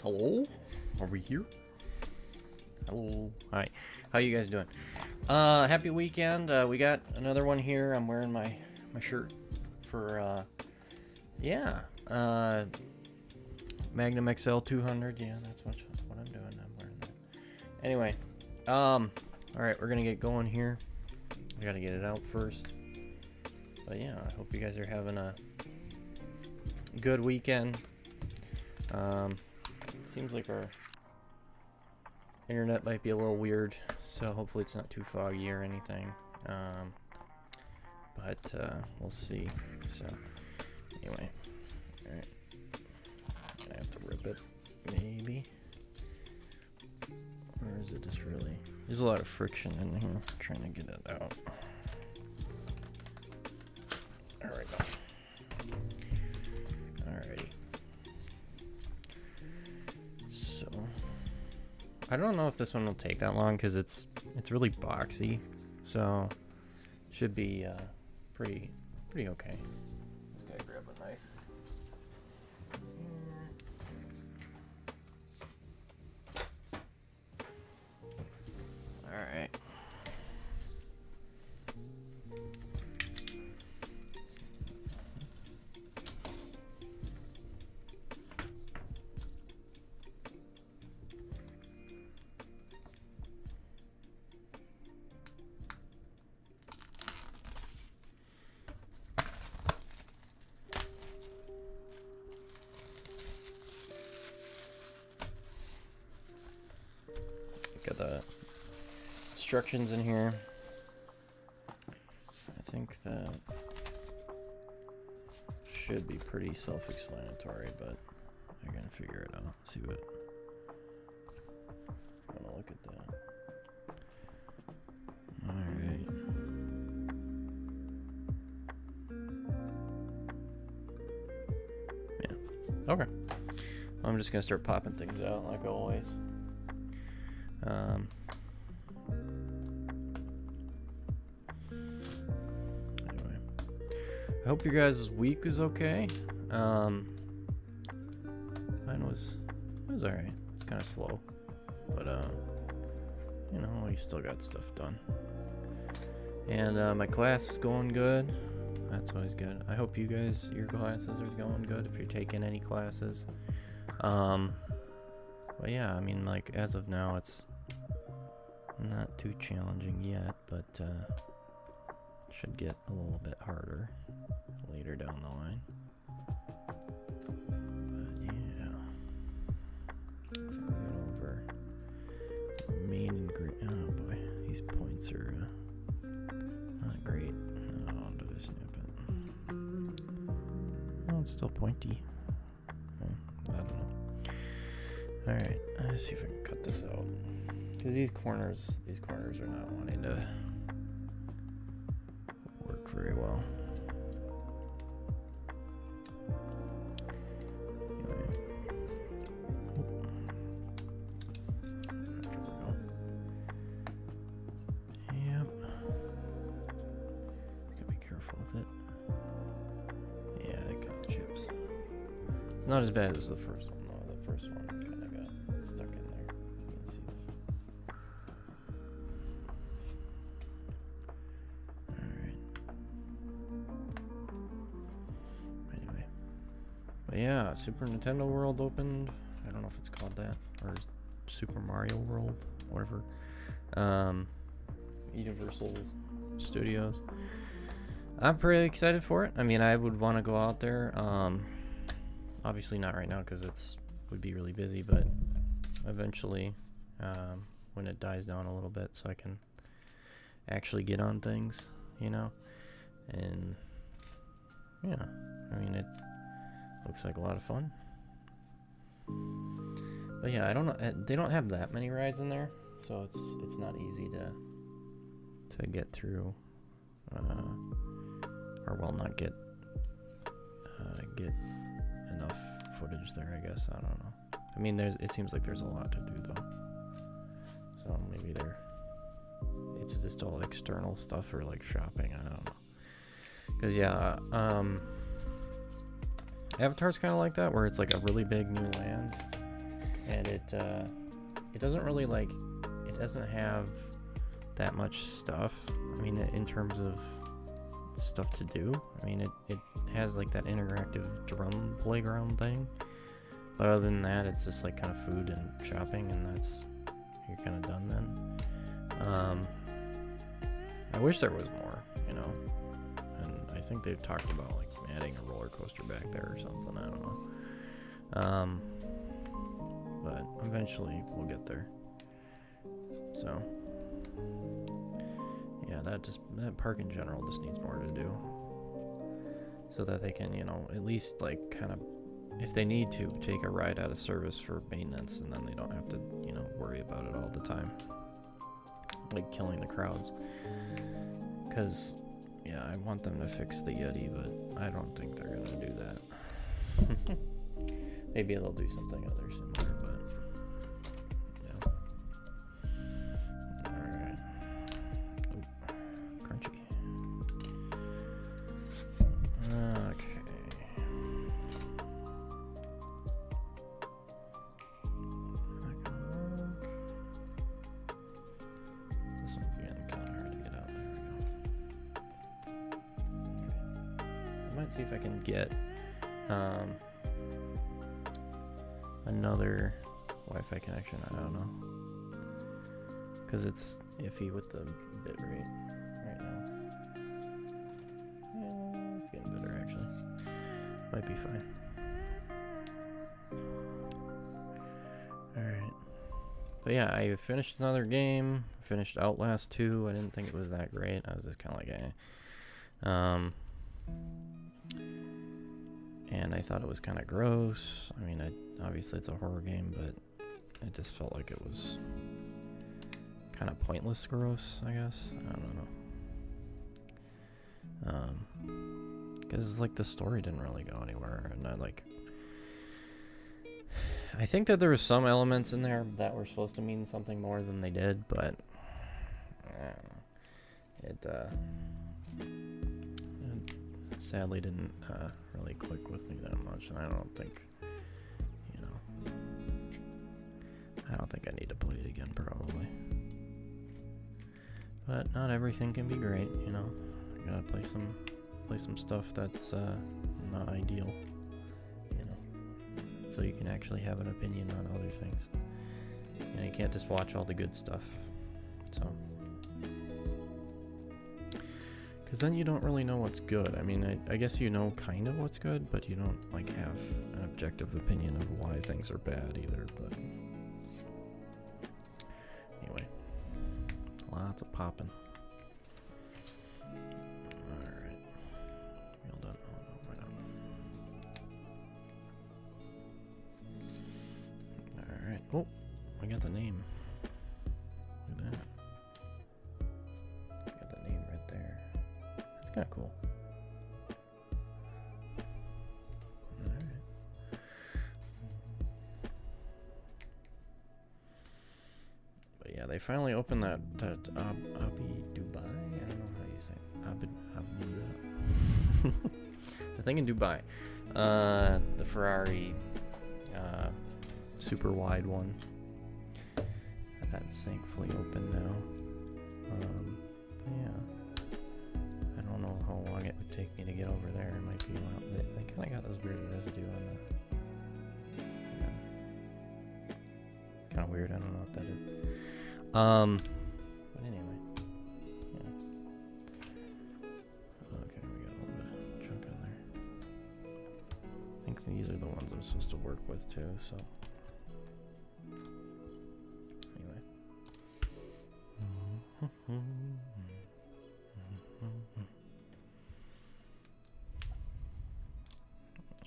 Hello? Are we here? Hello. Hi. How you guys doing? Happy weekend. We got another one here. I'm wearing my shirt for Magnum XL-200. Yeah, that's what I'm doing. I'm wearing that. Anyway, all right, we're gonna get going here. We gotta get it out first. But yeah, I hope you guys are having a good weekend. Seems like our internet might be a little weird, so hopefully it's not too foggy or anything. But we'll see. So anyway, all right, I have to rip it, maybe, or is it just really? There's a lot of friction in here trying to get it out. There we go. Alrighty. So I don't know if this one will take that long because it's really boxy, so should be pretty okay. Just gotta grab a knife. All right. Got the instructions in here. I think that should be pretty self-explanatory, but I can figure it out. See what. I'm gonna look at that. Alright. Yeah. Okay. I'm just gonna start popping things out like always. Anyway, I hope your guys' week is okay. Mine was alright. It's kind of slow, but you know, we still got stuff done. And my class is going good. That's always good. I hope you guys, your classes are going good if you're taking any classes. But yeah, I mean, like, as of now, it's not too challenging yet, but should get a little bit harder later down the line. But yeah, I think we got over main ingredient. Oh boy, these points are not great. Oh, did I snap it? Oh, it's still pointy. Oh, I don't know. Alright, let's see if I can cut this out. Because these corners are not wanting to work very well. Anyway. There we go. Yep. Gotta be careful with it. Yeah, that kind of chips. It's not as bad as the first one, though. The first one kind of got stuck in there. You can see this. Alright. Anyway. But yeah, Super Nintendo World opened. I don't know if it's called that. Or Super Mario World. Whatever. Universal Studios. I'm pretty excited for it. I mean, I would want to go out there. Obviously not right now because would be really busy, but eventually when it dies down a little bit so I can actually get on things, you know. And yeah, I mean, it looks like a lot of fun. But yeah, I don't know, they don't have that many rides in there, so it's not easy to get through, or well, not get enough footage there, I guess. I don't know. I mean, it seems like there's a lot to do though, so maybe it's just all external stuff or like shopping. I don't know, because yeah, Avatar's kind of like that, where it's like a really big new land, and it doesn't really like, it doesn't have that much stuff. I mean, in terms of stuff to do. I mean, it has like that interactive drum playground thing, but other than that, it's just like kind of food and shopping, and that's, you're kind of done then. I wish there was more, you know, and I think they've talked about like adding a roller coaster back there or something. I don't know. But eventually we'll get there. So yeah, that park in general just needs more to do, so that they can, you know, at least like kind of, if they need to, take a ride out of service for maintenance, and then they don't have to, you know, worry about it all the time, like killing the crowds. Because yeah, I want them to fix the Yeti, but I don't think they're gonna do that. Maybe they'll do something other similar, but yeah. Alright. Oh, crunchy. Okay. Not gonna work. This one's again kind of hard to get out. There we go. Okay. I might see if I can get another Wi-Fi connection. I don't know, because it's iffy with the bit rate right now. Yeah, it's getting better actually. Might be fine. Alright. But yeah, I finished another game. Finished Outlast 2. I didn't think it was that great. I was just kind of like, eh. And I thought it was kind of gross. I mean, obviously it's a horror game, but it just felt like it was kind of pointless gross, I guess. I don't know. Because like the story didn't really go anywhere, and I think that there was some elements in there that were supposed to mean something more than they did, but it sadly didn't really click with me that much, and I don't think, you know, I don't think I need to play it again probably. But not everything can be great, you know. You gotta play some stuff that's not ideal, you know, so you can actually have an opinion on other things. And you can't just watch all the good stuff. So, because then you don't really know what's good. I mean, I guess you know kind of what's good, but you don't like have an objective opinion of why things are bad either. But anyway, lots of popping. Alright. Well done. Oh, no, right on. Alright. Oh, I got the name. Look at that. I got the name right there. That's kind of cool. Alright. But yeah, they finally opened that Abu Dubai. I don't know how you say it. Abu the thing in Dubai. The Ferrari super wide one. That's thankfully open now. But yeah, I don't know how long it would take me to get over there. It might be a while. They kind of got this weird residue on the. Yeah. It's kind of weird. I don't know what that is. But anyway, yeah. Okay, we got a little bit of junk on there. I think these are the ones I'm supposed to work with too. So.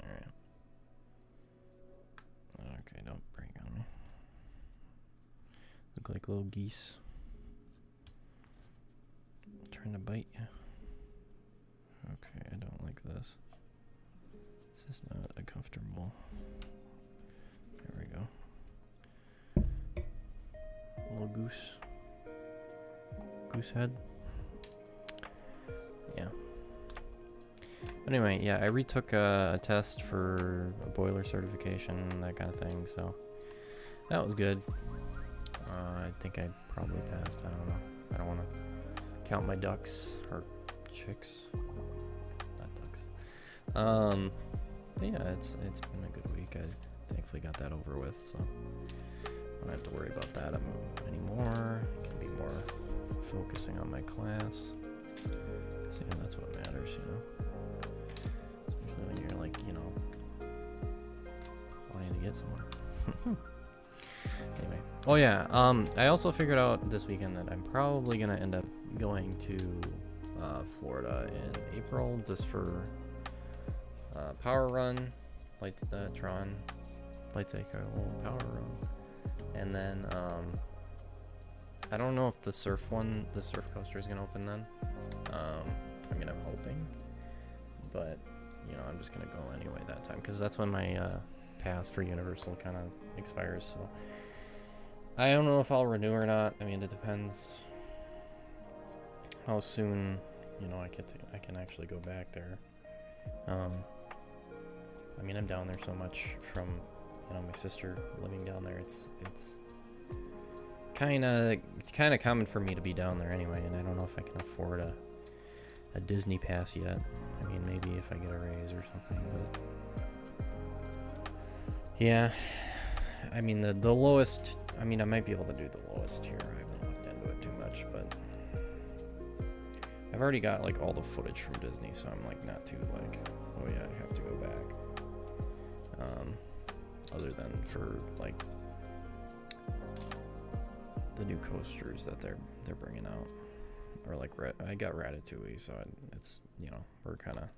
Alright. Okay, don't break on me. Look like little geese. Trying to bite you. Okay, I don't like this. This is not a comfortable. There we go. Little goose. Goose head. Yeah. But anyway, yeah, I retook a test for a boiler certification, that kind of thing, so That was good. I think I probably passed. I don't know. I don't want to count my ducks or chicks. Not ducks. Yeah, it's been a good week. I thankfully got that over with, so I don't have to worry about that anymore. I can be more focusing on my class. So yeah, that's what matters, you know. Especially when you're like, you know, wanting to get somewhere. Anyway. Oh yeah, I also figured out this weekend that I'm probably gonna end up going to Florida in April just for power run, Tron, light cycle power run, and then I don't know if the surf coaster is gonna open then. I mean, I'm hoping, but you know, I'm just gonna go anyway that time because that's when my pass for Universal kind of expires. So I don't know if I'll renew or not. I mean, it depends how soon, you know, I can actually go back there. I mean, I'm down there so much from, you know, my sister living down there. It's kind of common for me to be down there anyway, and I don't know if I can afford a Disney pass yet. I mean, maybe if I get a raise or something, but yeah. I mean, the lowest, I mean, I might be able to do the lowest here. I haven't looked into it too much, but I've already got like all the footage from Disney, so I'm like not too like, oh yeah, I have to go back. Other than for like the new coasters that they're bringing out, or like I got Ratatouille, so it's, you know, we're kind of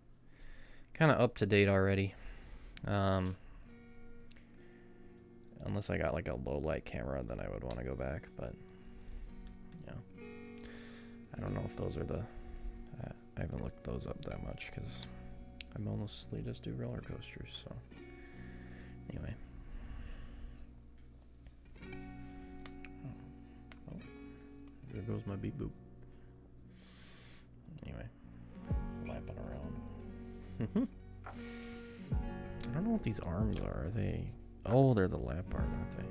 up to date already. Unless I got like a low light camera, then I would want to go back, but yeah, I don't know if those are the I haven't looked those up that much because I mostly just do roller coasters. So anyway, oh, there goes my beep boop. Anyway, flapping around. I don't know what these arms are. Are they? Oh, they're the lap bars, aren't they?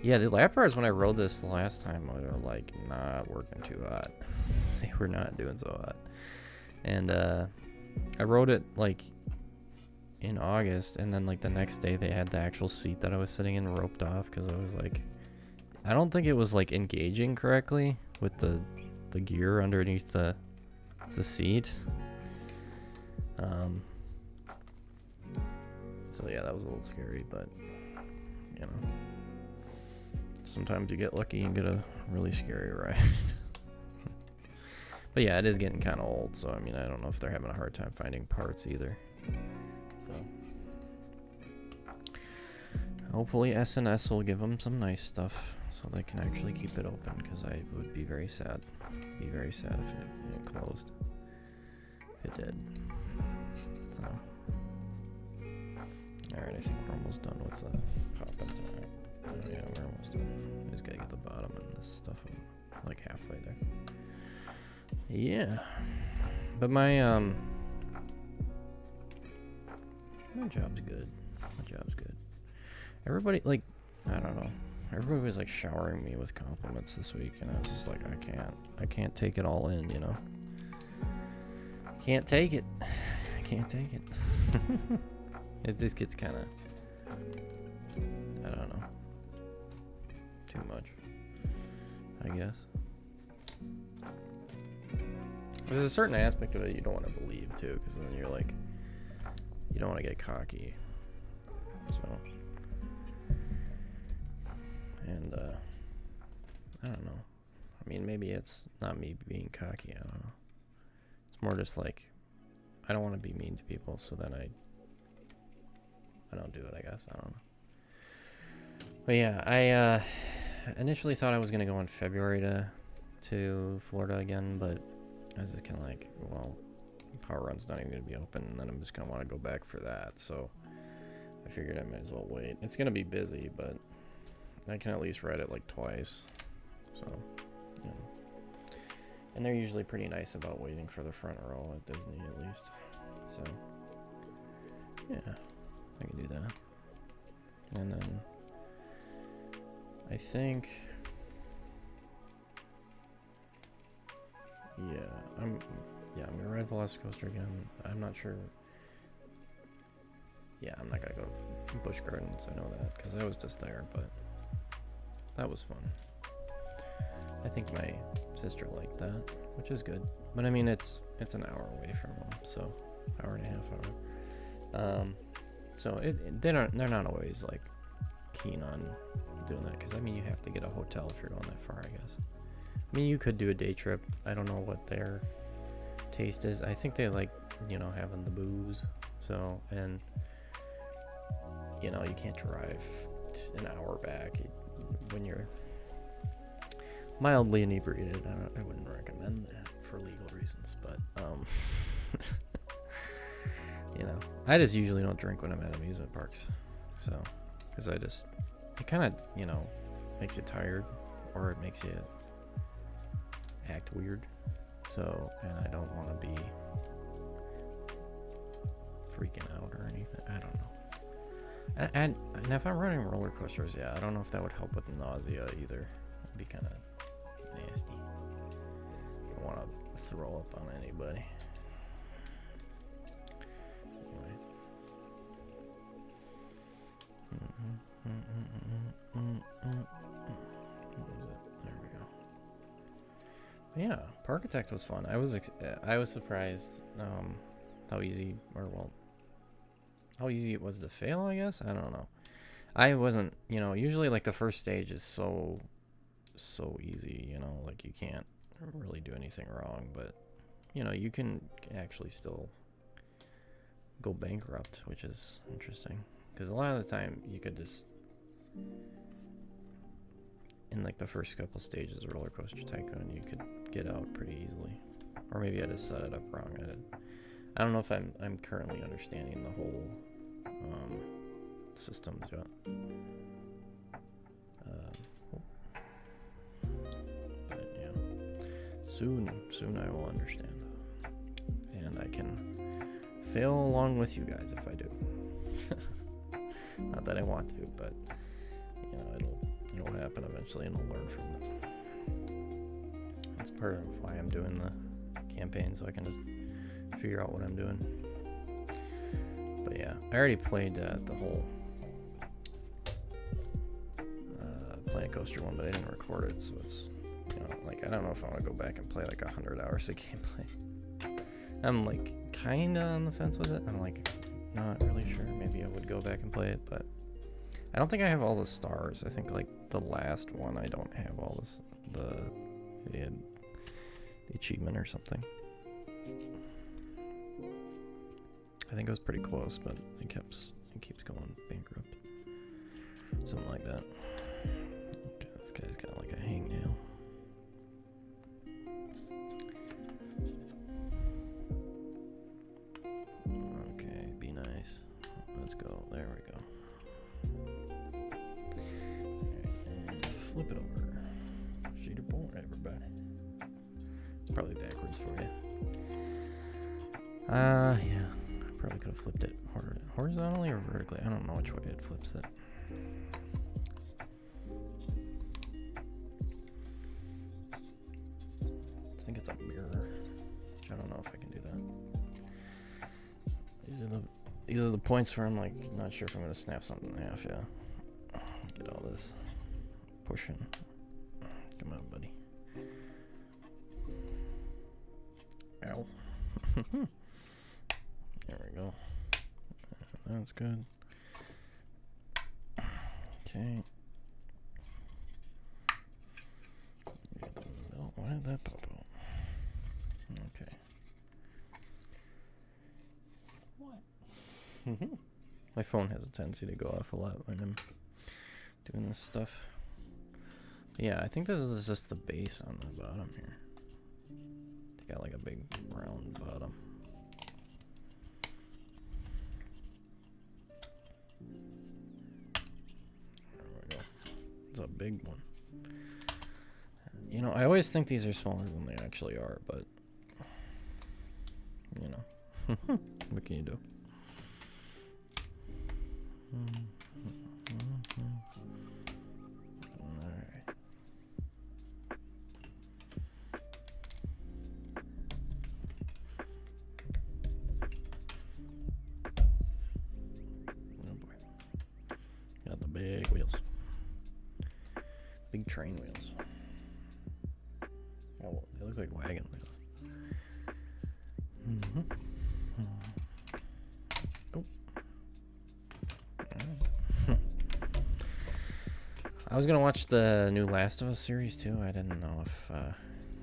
Yeah, the lap bars when I rode this last time were like not working too hot. They were not doing so hot. And I rode it like in August, and then like the next day they had the actual seat that I was sitting in roped off because I was like, I don't think it was like engaging correctly with the gear underneath the seat. So yeah, that was a little scary, but you know, sometimes you get lucky and get a really scary ride. But yeah, it is getting kind of old, so I mean, I don't know if they're having a hard time finding parts either. So hopefully S&S will give them some nice stuff so they can actually keep it open, because I would be very sad. Be very sad if it closed. If it did. So. Alright, I think we're almost done with the popping. Oh yeah, we're almost done. I just gotta get the bottom and this stuff. I'm like halfway there. Yeah. But my job's good. My job's good. Everybody, like, I don't know. Everybody was like showering me with compliments this week, and I was just like, I can't take it all in, you know. Can't take it. I can't take it. It just gets kind of, I don't know, too much, I guess. There's a certain aspect of it you don't want to believe too, because then you're like, you don't want to get cocky. So, and I don't know. I mean, maybe it's not me being cocky. I don't know. It's more just like, I don't want to be mean to people, so then I don't do it, I guess. I don't know. But yeah, I initially thought I was going to go in February to Florida again, but I was just kind of like, well, Power Run's not even going to be open, and then I'm just going to want to go back for that. So I figured I might as well wait. It's going to be busy, but I can at least ride it like twice. So, you know. And they're usually pretty nice about waiting for the front row at Disney, at least. So, yeah. I can do that. And then I think. Yeah, I'm gonna ride Velocicoaster again. I'm not sure. Yeah, I'm not gonna go to Busch Gardens. I know that because I was just there, but that was fun. I think my sister liked that, which is good. But I mean, it's an hour away from home, so hour and a half hour. So they're not always like keen on doing that because I mean you have to get a hotel if you're going that far, I guess. I mean you could do a day trip. I don't know what their taste is. I think they like, you know, having the booze. So, and you know, you can't drive an hour back when you're mildly inebriated. I wouldn't recommend that for legal reasons, but you know, I just usually don't drink when I'm at amusement parks. So, because it kind of, you know, makes you tired, or it makes you act weird. So, and I don't want to be freaking out or anything. I don't know. And if I'm running roller coasters, yeah, I don't know if that would help with nausea either. It'd be kind of nasty. I don't want to throw up on anybody. Anyway. What is it? There we go. Yeah, Parkitect was fun. I was surprised how easy, or well, how easy it was to fail, I guess. I don't know. I wasn't, you know, usually like the first stage is so easy, you know, like you can't really do anything wrong, but you know, you can actually still go bankrupt, which is interesting because a lot of the time you could just, in like the first couple stages of Roller Coaster Tycoon, you could get out pretty easily, or maybe I just set it up wrong. I don't know if I'm currently understanding the whole systems yet. But yeah, soon I will understand, and I can fail along with you guys if I do. Not that I want to, but you know, it'll happen eventually, and I'll learn from it. That's part of why I'm doing the campaign, so I can just figure out what I'm doing. But yeah, I already played the whole Planet Coaster one, but I didn't record it, so it's, you know, like I don't know if I want to go back and play like 100 hours of gameplay. I'm like kinda on the fence with it. I'm like not really sure. Maybe I would go back and play it, but I don't think I have all the stars. I think like the last one I don't have all this, the achievement or something. I think it was pretty close, but it keeps going bankrupt. Something like that. Okay, this guy's got like a hangnail. Okay, be nice. Let's go. There we go. Alright, and flip it over. Cedar Point, everybody. Probably backwards for you. Yeah. Probably could have flipped it horizontally or vertically. I don't know which way it flips it. I think it's a mirror, which I don't know if I can do that. These are the points where I'm like not sure if I'm gonna snap something in half. Yeah. Get all this pushing. Come on, buddy. Ow. There we go. That's good. Okay. Why did that pop out? Okay. What? My phone has a tendency to go off a lot when I'm doing this stuff. But yeah, I think this is just the base on the bottom here. It's got like a big round bottom. It's a big one. You know, I always think these are smaller than they actually are, but you know, what can you do? Alright. Big wheels. Big train wheels. Oh, they look like wagon wheels. Oh. I was gonna watch the new Last of Us series too. I didn't know if it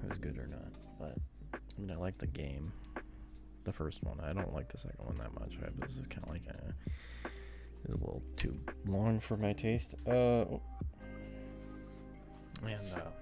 was good or not, but I mean, I like the game, the first one. I don't like the second one that much. Right? But this is kind of like it's a little too long for my taste. And yeah, I don't know.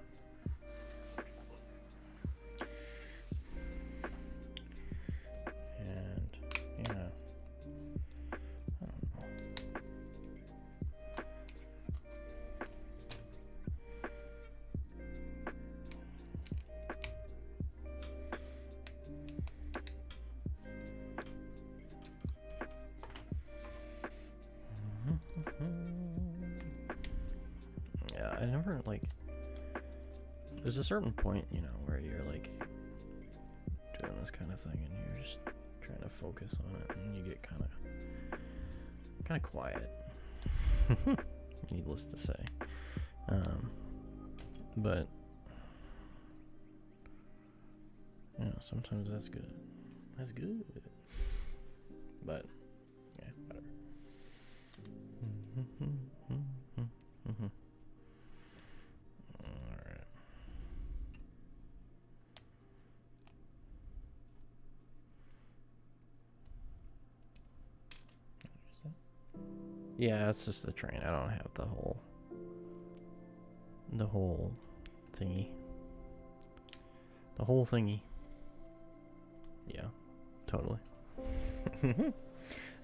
Yeah, I never like. There's a certain point, you know, where you're like doing this kind of thing, and you're just trying to focus on it, and you get kind of quiet. Needless to say, but you know, sometimes that's good. That's good. But yeah, whatever. Alright. Yeah, it's just the train. I don't have the whole thingy. The whole thingy. Yeah, totally.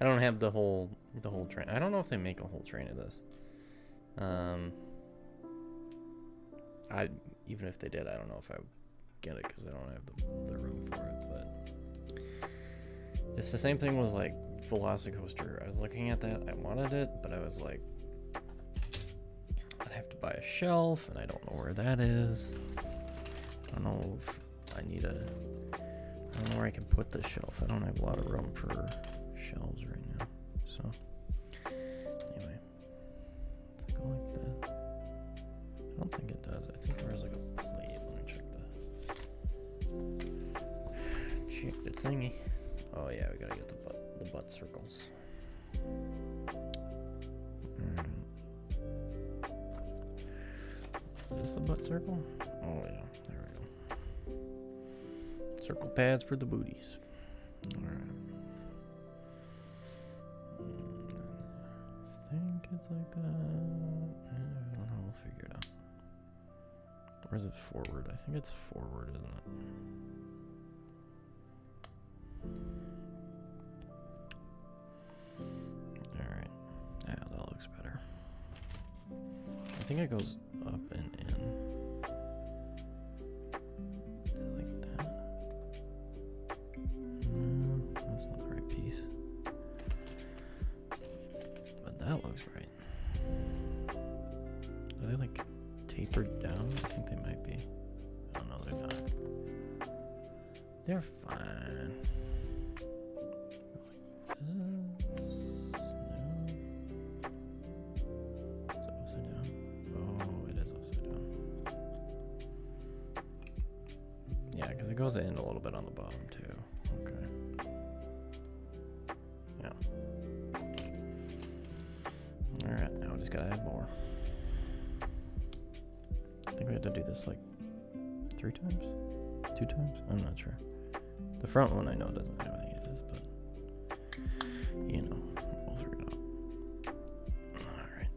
I don't have the whole train. I don't know if they make a whole train of this. Even if they did, I don't know if I would get it because I don't have the room for it. But it's the same thing was like Velocicoaster. I was looking at that. I wanted it, but I was like, I'd have to buy a shelf, and I don't know where that is. I don't know if I need a. I don't know where I can put the shelf. I don't have a lot of room for shelves right now. So anyway, does it go like that? I don't think it does. I think there is like a plate. Let me check the thingy. Oh yeah, we gotta get the butt circles. Is this the butt circle? Oh yeah, there we go. Circle pads for the booties. Alright. I think it's like that. I don't know, we'll figure it out. Or is it forward? I think it's forward, isn't it? Alright. Yeah, that looks better. I think it goes up and in. Is it like that? No, that's not the right piece. But that looks right. Are they like tapered down? I think they might be. Oh no, they're not. They're fine. It goes in a little bit on the bottom too. Okay. Yeah. Alright, now we just gotta add more. I think we have to do this like 3 times? 2 times? I'm not sure. The front one I know doesn't have any of this, but you know, we'll figure it out. Alright.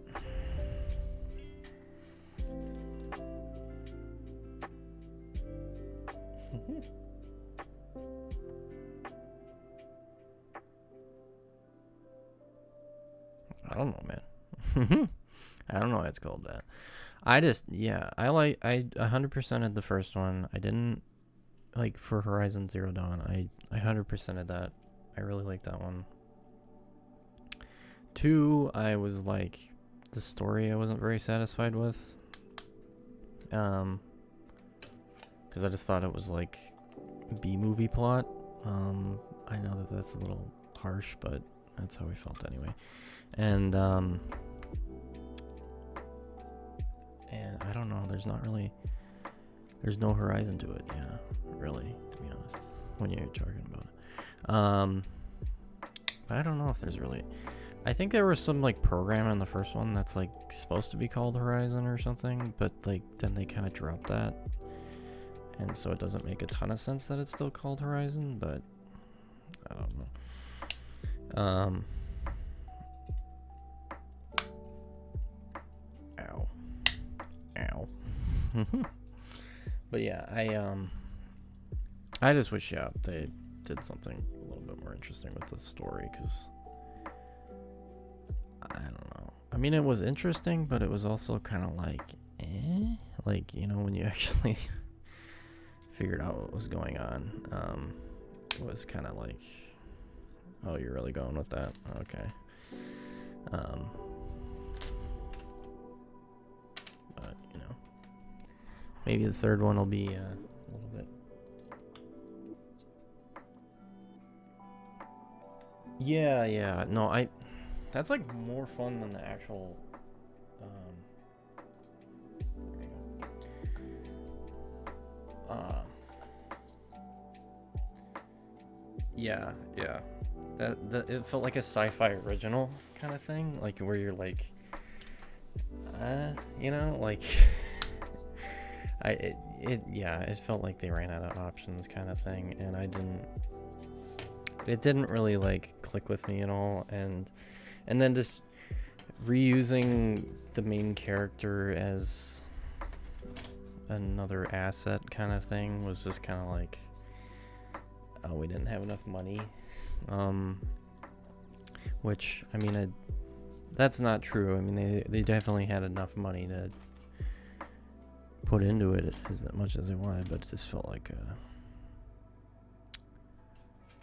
I don't know, man. I don't know why it's called that. I 100%ed the first one. I didn't like for Horizon Zero Dawn. I 100%ed that. I really like that one. 2, I was like, the story I wasn't very satisfied with. Because I just thought it was like B-movie plot. I know that that's a little harsh, but that's how we felt anyway. And And I don't know, there's no horizon to it, yeah, really, to be honest, when you're talking about it. But I don't know if there's really, I think there was some like program in the first one that's like supposed to be called Horizon or something, but like then they kind of dropped that, and so it doesn't make a ton of sense that it's still called Horizon, but I don't know. Ow. But yeah, I just wish, yeah, they did something a little bit more interesting with the story, because I don't know. I mean, it was interesting, but it was also kind of like, like, you know, when you actually figured out what was going on, it was kind of like, oh, you're really going with that? Okay. But, you know, maybe the third one will be a little bit. Yeah. No, that's like more fun than the actual, yeah. It felt like a sci-fi original kind of thing, like where you're like, you know, like, it felt like they ran out of options kind of thing, and it didn't really like click with me at all, and then just reusing the main character as another asset kind of thing was just kind of like, oh, we didn't have enough money, which, I mean, that's not true. I mean, they definitely had enough money to put into it as much as they wanted, but it just felt like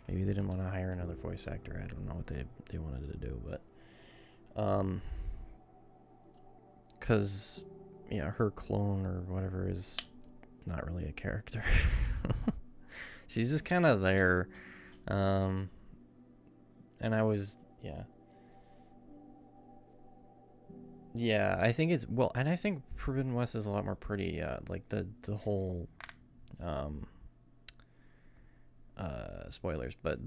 maybe they didn't want to hire another voice actor. I don't know what they wanted to do, but because yeah, her clone or whatever is not really a character. She's just kind of there, and I was, yeah, I think it's, well, and I think Forbidden West is a lot more pretty, like the whole, spoilers, but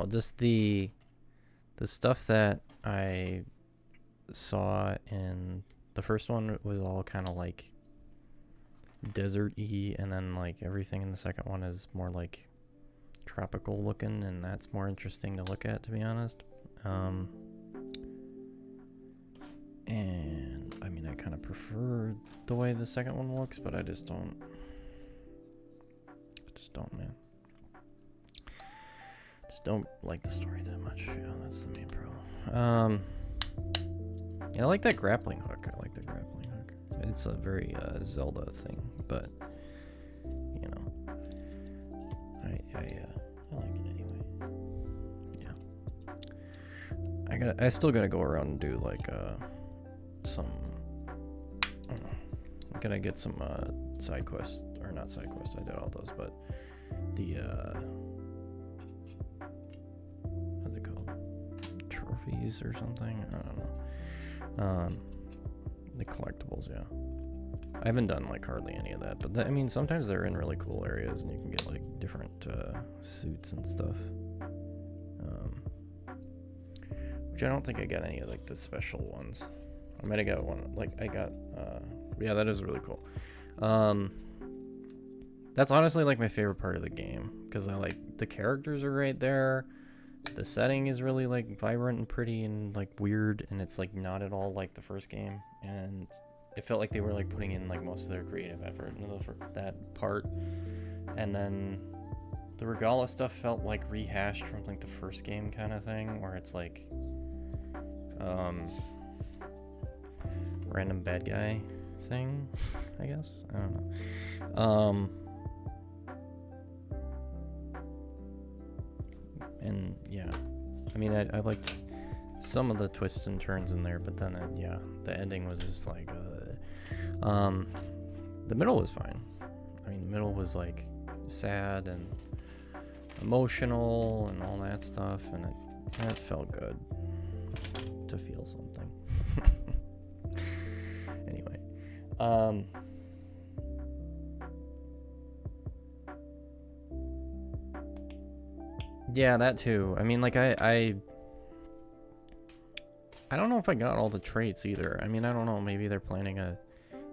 just the stuff that I saw in the first one was all kind of like desert-y, and then like everything in the second one is more like tropical looking, and that's more interesting to look at, to be honest. And I mean, I kind of prefer the way the second one looks, but I just don't, man. Just don't like the story that much. Yeah, that's the main problem. Yeah, I like that grappling hook. It's a very Zelda thing, but you know, I like it anyway. Yeah, I still gotta go around and do like some. I'm gonna get some side quests, or not side quests. I did all those, but the what's it called? Trophies or something? I don't know. The collectibles, yeah. I haven't done like hardly any of that, but I mean, sometimes they're in really cool areas, and you can get like different suits and stuff. Which I don't think I got any of like the special ones. I might have got one, like I got, yeah, that is really cool. That's honestly like my favorite part of the game, because I like the characters are right there. The setting is really like vibrant and pretty and like weird, and it's like not at all like the first game, and it felt like they were like putting in like most of their creative effort into that part. And then the Regala stuff felt like rehashed from like the first game kind of thing, where it's like random bad guy thing, I guess. I don't know. And yeah, I mean, I liked some of the twists and turns in there, but then yeah, the ending was just like the middle was fine. I mean, the middle was like sad and emotional and all that stuff, and it felt good to feel something. Anyway, yeah, that too. I mean, like I don't know if I got all the traits either. I mean, I don't know. Maybe they're planning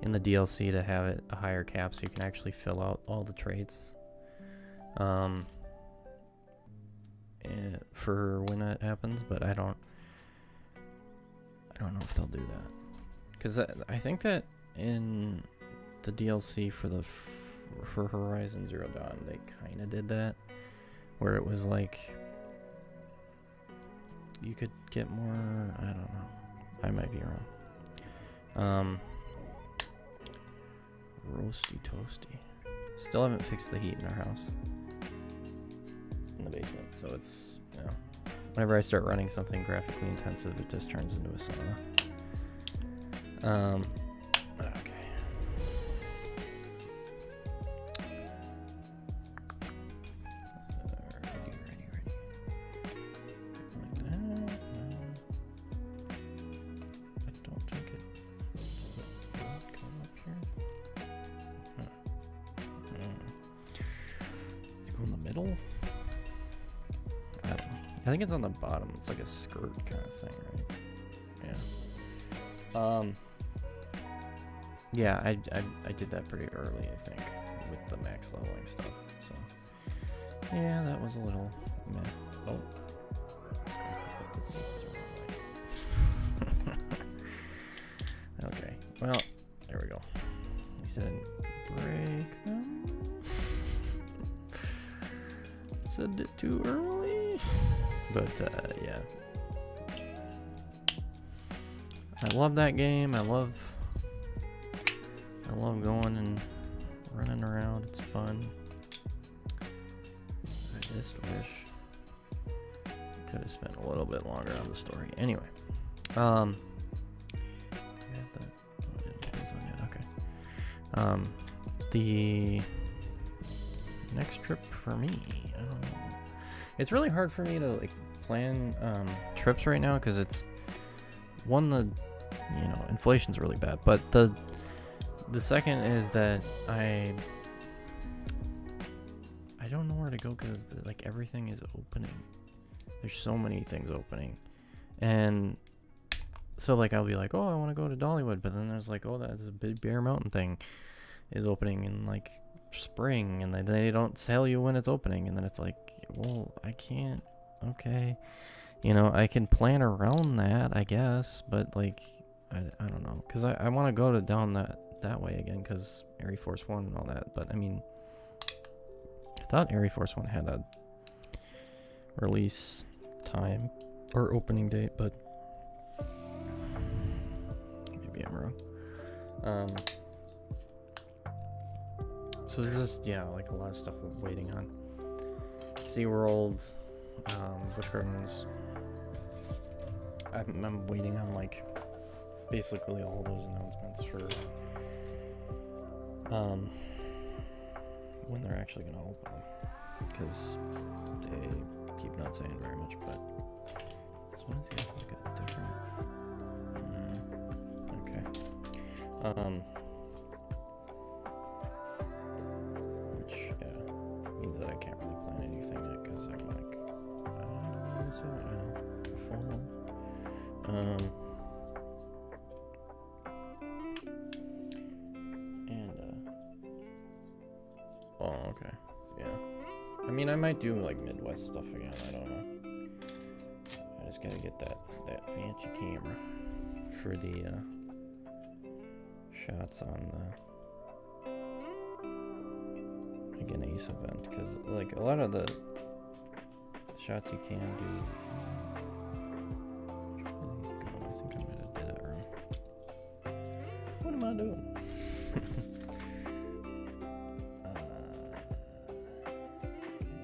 in the DLC to have it a higher cap so you can actually fill out all the traits. For when that happens, but I don't know if they'll do that. Because I think that in the DLC for Horizon Zero Dawn, they kind of did that, where it was like you could get more. I don't know. I might be wrong. Roasty toasty. Still haven't fixed the heat in our house, in the basement. So it's, you know, whenever I start running something graphically intensive, it just turns into a sauna. Okay. Ready. Like that. I don't think it come up here. Go in the middle. I don't know. I think it's on the bottom. It's like a skirt kind of thing, right? Yeah. Yeah, I did that pretty early, I think, with the max leveling stuff. So, yeah, that was a little meh. Oh. Put the seats the wrong way. Okay, well, there we go. He said break them. Said it too early. But, yeah. I love that game. I love going and running around. It's fun. I just wish I could have spent a little bit longer on the story. Anyway, I didn't put these on yet. Okay. The next trip for me, I don't know. It's really hard for me to like plan trips right now because it's inflation's really bad, but the second is that I don't know where to go because like everything is opening. There's so many things opening, and so like I'll be like, oh, I want to go to Dollywood, but then there's like, oh, that Big Bear Mountain thing is opening in like spring, and they don't tell you when it's opening, and then it's like, well, I can't. Okay, I can plan around that, I guess, but like I don't know, because I want to go down that way again because Air Force One and all that. But I mean, I thought Air Force One had a release time or opening date, but maybe I'm wrong. So there's just, yeah, like a lot of stuff we're waiting on. SeaWorld, Busch Gardens. I'm waiting on like basically all those announcements for when they're actually gonna open them, because they keep not saying very much. But I just want to see if I got different. Okay. Which means that I can't really plan anything yet because I'm like, so fall. Oh, okay. Yeah. I mean, I might do like Midwest stuff again. I don't know. I just gotta get that fancy camera for the shots on the again Ace event, because like a lot of the shots you can do. I think I might have did it wrong. What am I doing?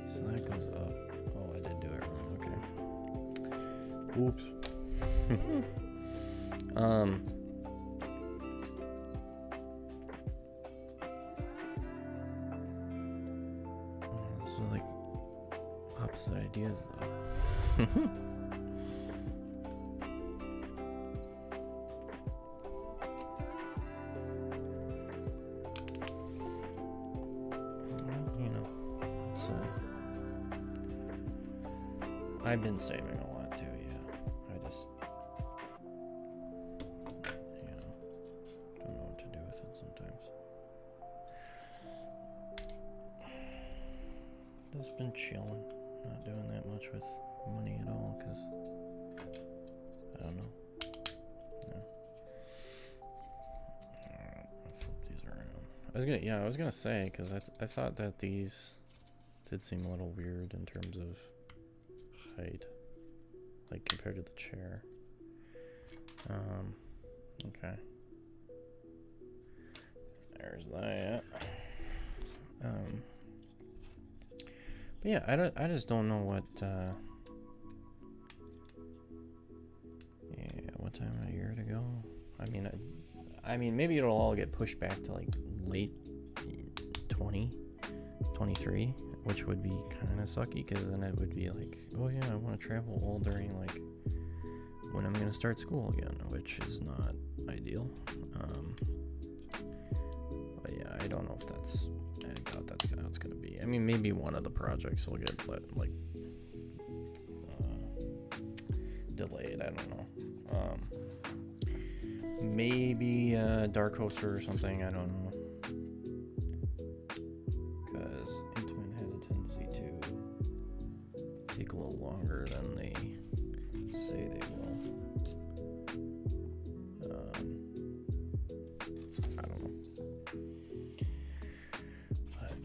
So that goes up. Oh, I did do it wrong. Okay. Oops. It's like opposite ideas though. I've been saving a lot too, yeah. I just, you know, don't know what to do with it sometimes. Just been chilling, not doing that much with money at all, because I don't know. Yeah. Alright, I'll flip these around. I was gonna say, because I thought that these did seem a little weird in terms of height, like compared to the chair. Okay. There's that. But yeah, I just don't know what what time of year to go. I mean maybe it'll all get pushed back to like late 2023, which would be kind of sucky, because then it would be like, oh yeah, I want to travel all during like when I'm gonna start school again, which is not ideal. But yeah, I don't know if that's, I doubt that's how it's gonna be. I mean, maybe one of the projects will get like delayed. I don't know. Maybe Dark Coaster or something. I don't know. Because Intamin has a tendency to take a little longer than they say they will. I don't know. But,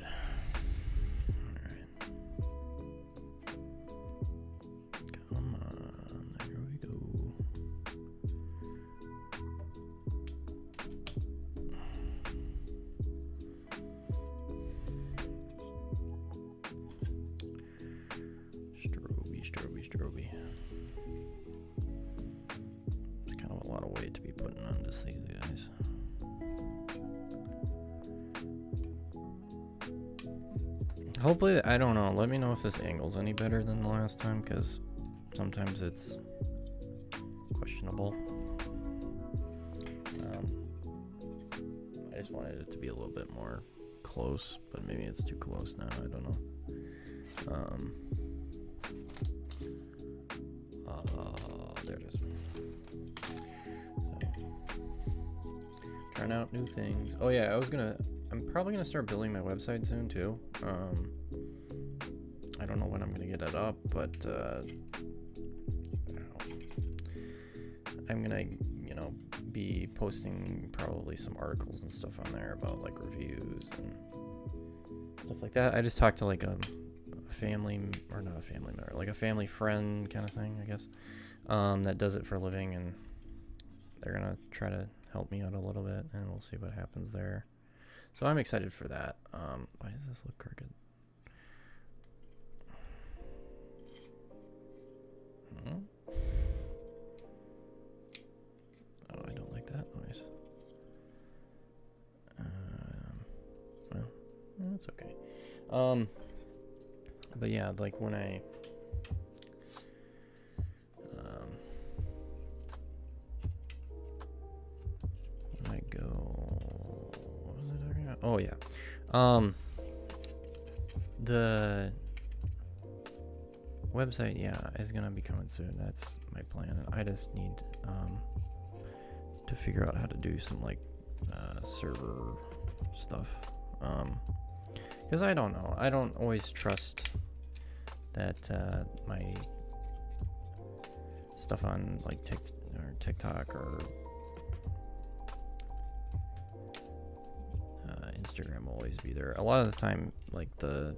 alright. Come on, there we go. Stroby. It's kind of a lot of weight to be putting on just these guys. Hopefully, I don't know. Let me know if this angle's any better than the last time, because sometimes it's questionable. I just wanted it to be a little bit more close, but maybe it's too close now. I don't know. There it is. So, trying out new things. Oh yeah, I'm probably gonna start building my website soon too. I don't know when I'm gonna get it up, but I'm gonna, be posting probably some articles and stuff on there about like reviews and stuff like that. I just talked to like a family, or not a family member, like a family friend kind of thing, I guess, that does it for a living, and they're gonna try to help me out a little bit, and we'll see what happens there. So I'm excited for that. Why does this look crooked? Oh, I don't like that noise. Well, that's okay. But yeah, like when I go, what was I talking about? Oh yeah, the website, yeah, is gonna be coming soon. That's my plan, and I just need to figure out how to do some like server stuff, because I don't know, I don't always trust that my stuff on like TikTok or Instagram will always be there. A lot of the time, like the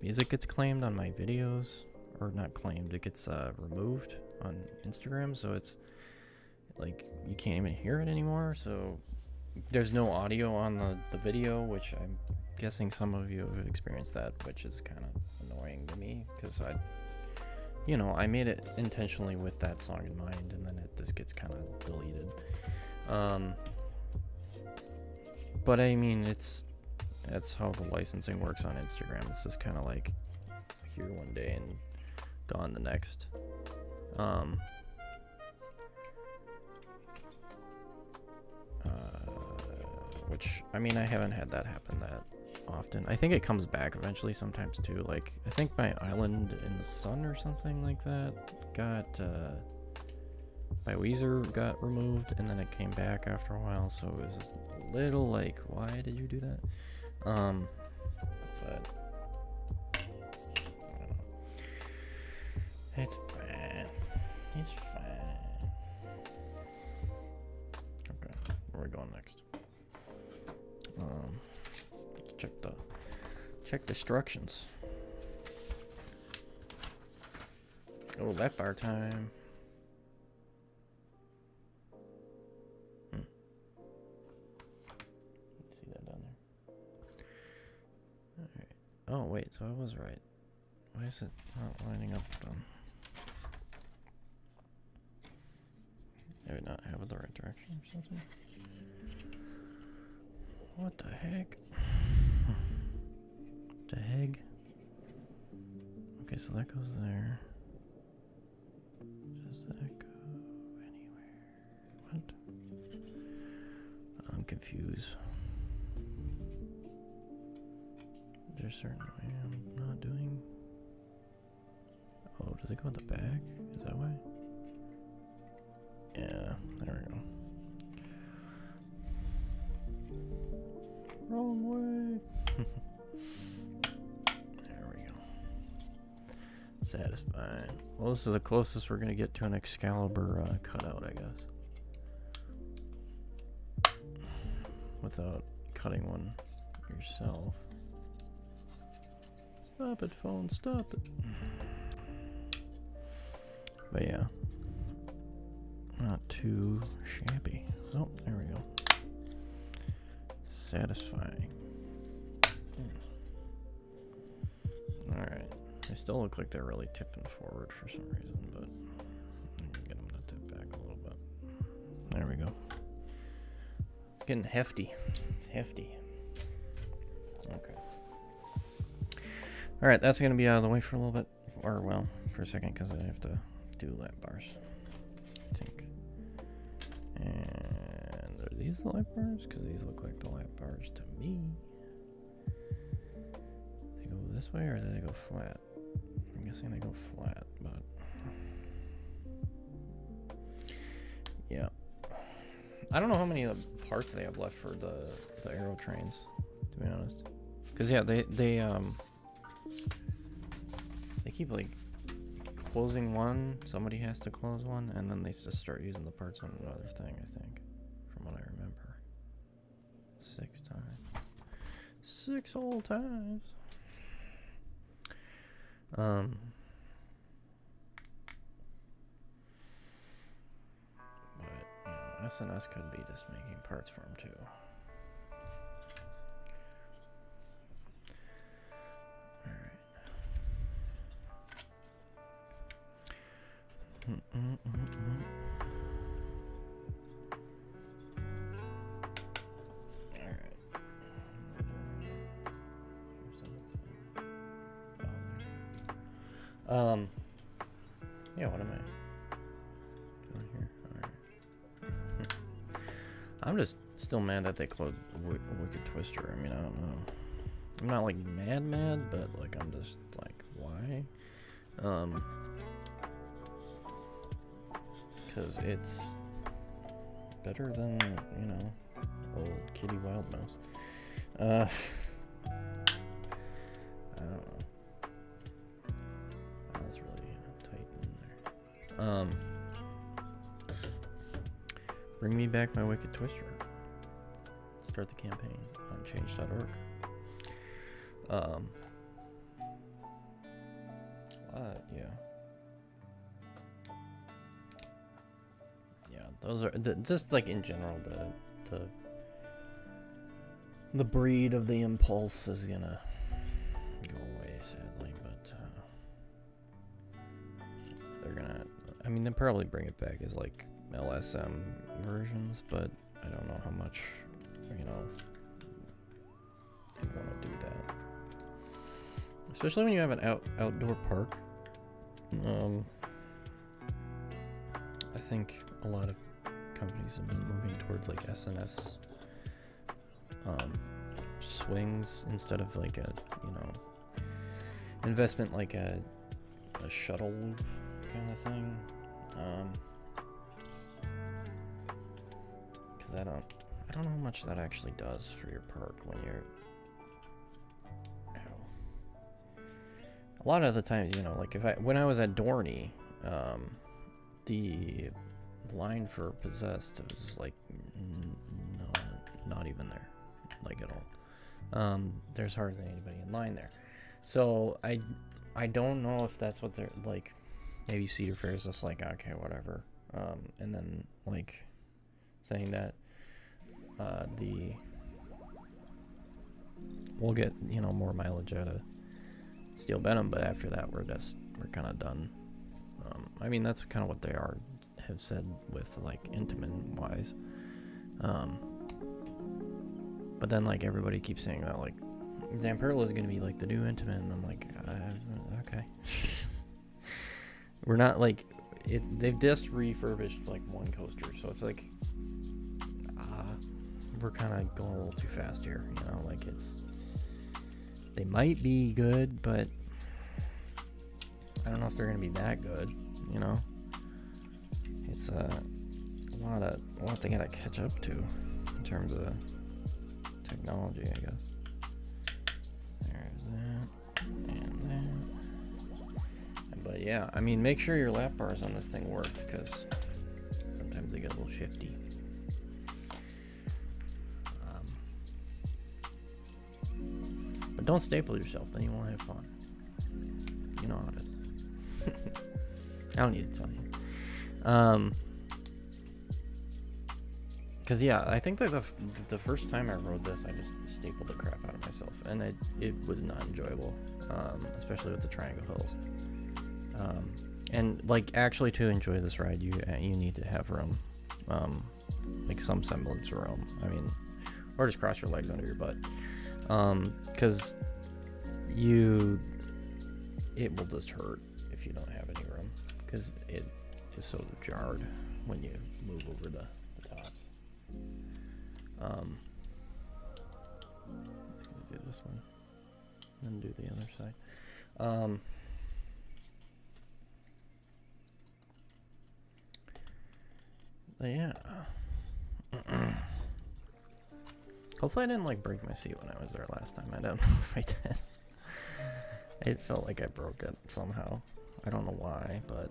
music gets claimed on my videos, or not claimed, it gets removed on Instagram, so it's like you can't even hear it anymore. So there's no audio on the video, which I'm guessing some of you have experienced that, which is kind of annoying to me, because I made it intentionally with that song in mind, and then it just gets kind of deleted. But I mean, that's how the licensing works on Instagram. It's just kind of like here one day and gone the next. Which, I mean, I haven't had that happen that often. I think it comes back eventually sometimes too. Like, I think my Island in the Sun or something like that got, by Weezer got removed, and then it came back after a while, so it was a little like, why did you do that? But I don't know. It's fine. It's fine. Okay, where are we going next? Check instructions. Oh, lap bar time. See that down there? Alright. Oh, wait, so I was right. Why is it not lining up? Did I not have it the right direction or something? What the heck? The heck? Okay, so that goes there. Does that go anywhere? What? I'm confused. Is there a certain way I'm not doing? Oh, does it go in the back? Is that why? Yeah, there we go. Wrong way. There we go. Satisfying. Well, this is the closest we're gonna get to an Excalibur cutout, I guess. Without cutting one yourself. Stop it, phone. Stop it. But yeah. Not too shabby. Oh, there we go. Satisfying. Alright. They still look like they're really tipping forward for some reason, but I'm gonna get them to tip back a little bit. There we go. It's getting hefty. It's hefty. Okay. Alright, that's gonna be out of the way for a little bit. Or, well, for a second, because I have to do lap bars. I think. And are these the lap bars? Because these look like the lap bars to me. They go this way or do they go flat? I'm guessing they go flat, but yeah. I don't know how many parts they have left for the aero trains, to be honest. Because yeah, they keep like closing one, somebody has to close one, and then they just start using the parts on another thing, I think, from what I remember. 6 times. 6 whole times. But, you know, SNS could be just making parts for them, too. Yeah, what am I doing here? Alright. I'm just still mad that they closed Wicked Twister. I mean, I don't know. I'm not like mad, but like I'm just like, why? Because it's better than, you know, old Kitty Wild Mouse. I don't know. That's really tight in there. Bring me back my Wicked Twister. Start the campaign on change.org. Yeah. Yeah, those are just like in general the breed of the Impulse is gonna go away sadly, but they're gonna, I mean, they'll probably bring it back as like LSM versions, but I don't know how much, you know, you want to do that. Especially when you have an outdoor park. I think a lot of companies have been moving towards like SNS swings instead of like a, you know, investment like a shuttle loop kind of thing. Because I don't know how much that actually does for your park when you're, a lot of the times, you know, like when I was at Dorney, the line for Possessed was like not even there, like at all. There's hardly anybody in line there, so I don't know if that's what they're like. Maybe Cedar Fair is just like, okay, whatever, and then like saying that we'll get, you know, more mileage out of Steel Venom, but after that we're kind of done. I mean, that's kind of what they have said with like Intamin wise, but then like everybody keeps saying that like Zamperla is going to be like the new Intamin, and I'm like, okay. We're not like they've just refurbished like one coaster, so it's like we're kind of going a little too fast here, you know, like they might be good, but I don't know if they're gonna be that good, you know. It's a lot they gotta catch up to in terms of technology, I guess. There's that and that. But yeah, I mean, make sure your lap bars on this thing work, because sometimes they get a little shifty. But don't staple yourself, then you won't have fun. You know how it is. I don't need to tell you. Cause yeah, I think that the first time I rode this, I just stapled the crap out of myself, and it was not enjoyable, especially with the triangle hills. And like actually to enjoy this ride, you need to have room, like some semblance of room. I mean, or just cross your legs under your butt, cause it will just hurt if you don't have any room, because it is so jarred when you move over the tops. I'm just gonna do this one, and then do the other side. But yeah. Hopefully I didn't like break my seat when I was there last time. I don't know if I did. It felt like I broke it somehow. I don't know why, but...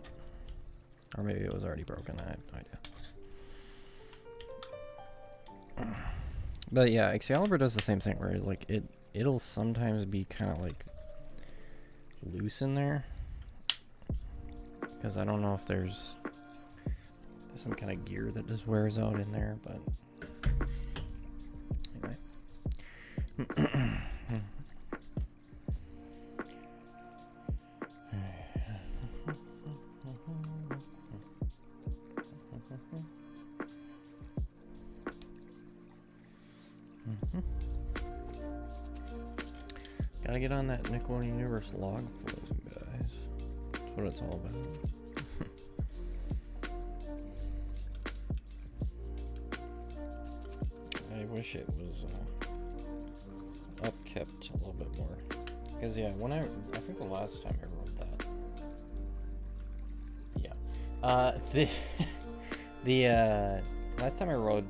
Or maybe it was already broken. I have no idea. But yeah, Excalibur does the same thing where like it'll sometimes be kind of like loose in there. Because I don't know if there's some kind of gear that just wears out in there, but... Anyway. Gotta get on that Nickelodeon Universe log flume, guys. That's what it's all about. I wish it was upkept a little bit more. Because yeah, when I think the last time I rode that, yeah, the last time I rode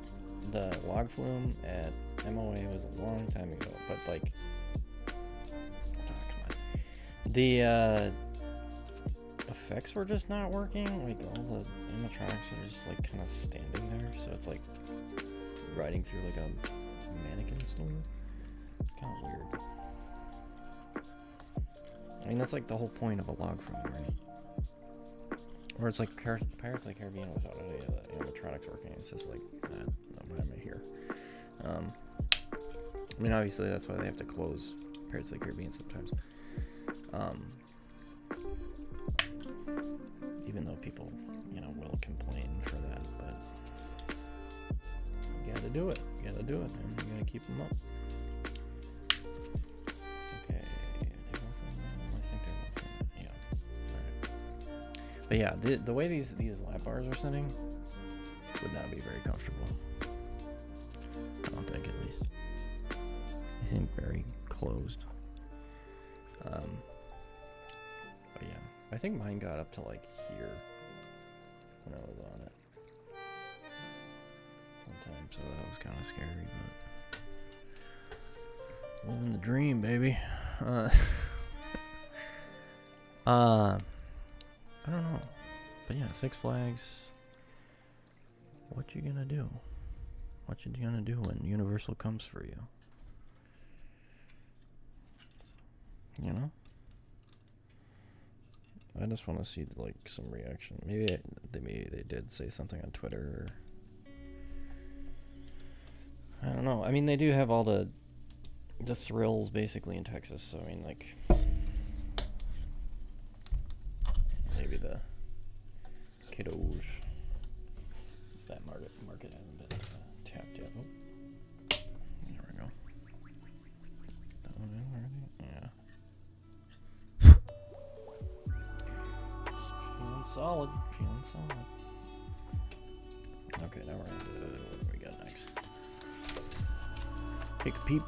the log flume at MOA was a long time ago. But like, come on, the effects were just not working. Like all the animatronics are just like kind of standing there, so it's like riding through like a mannequin store. It's kind of weird. I mean, that's like the whole point of a log flume, right? Or it's like Pirates of the Caribbean without any of the animatronics working. It's just like, why am I here? I mean, obviously that's why they have to close Pirates of the Caribbean sometimes. Even though people, will complain for that, but you gotta do it. You gotta do it, man. You gotta keep them up. Okay, I think they're yeah. Alright. But yeah, the way these lap bars are sitting would not be very comfortable. I don't think, at least. seem very closed. But yeah, I think mine got up to like here when I was on it one time, so that was kind of scary, but living the dream, baby. I don't know, but yeah, Six Flags. What you gonna do? What you gonna do when Universal comes for you? You know? I just want to see like some reaction. Maybe they did say something on Twitter. I don't know. I mean, they do have all the thrills basically in Texas. So I mean, like maybe the kiddos. That market hasn't been tapped yet. Oh, there we go. That one in already? Yeah. Feeling solid. Feeling solid. Okay, now we're gonna do what do we got next? Take a peep.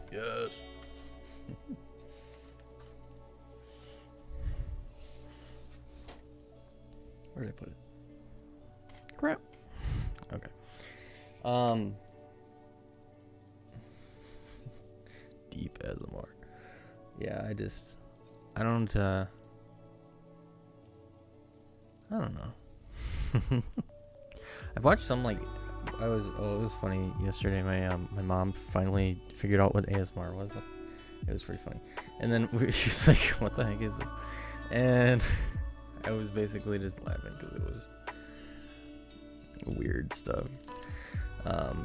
Yes. Where did I put it? Crap. Okay. Deep as a mark. Yeah, I don't know. I've watched some like it was funny yesterday. My mom finally figured out what ASMR was. It was pretty funny. And then she's like, "What the heck is this?" And I was basically just laughing because it was weird stuff. Well,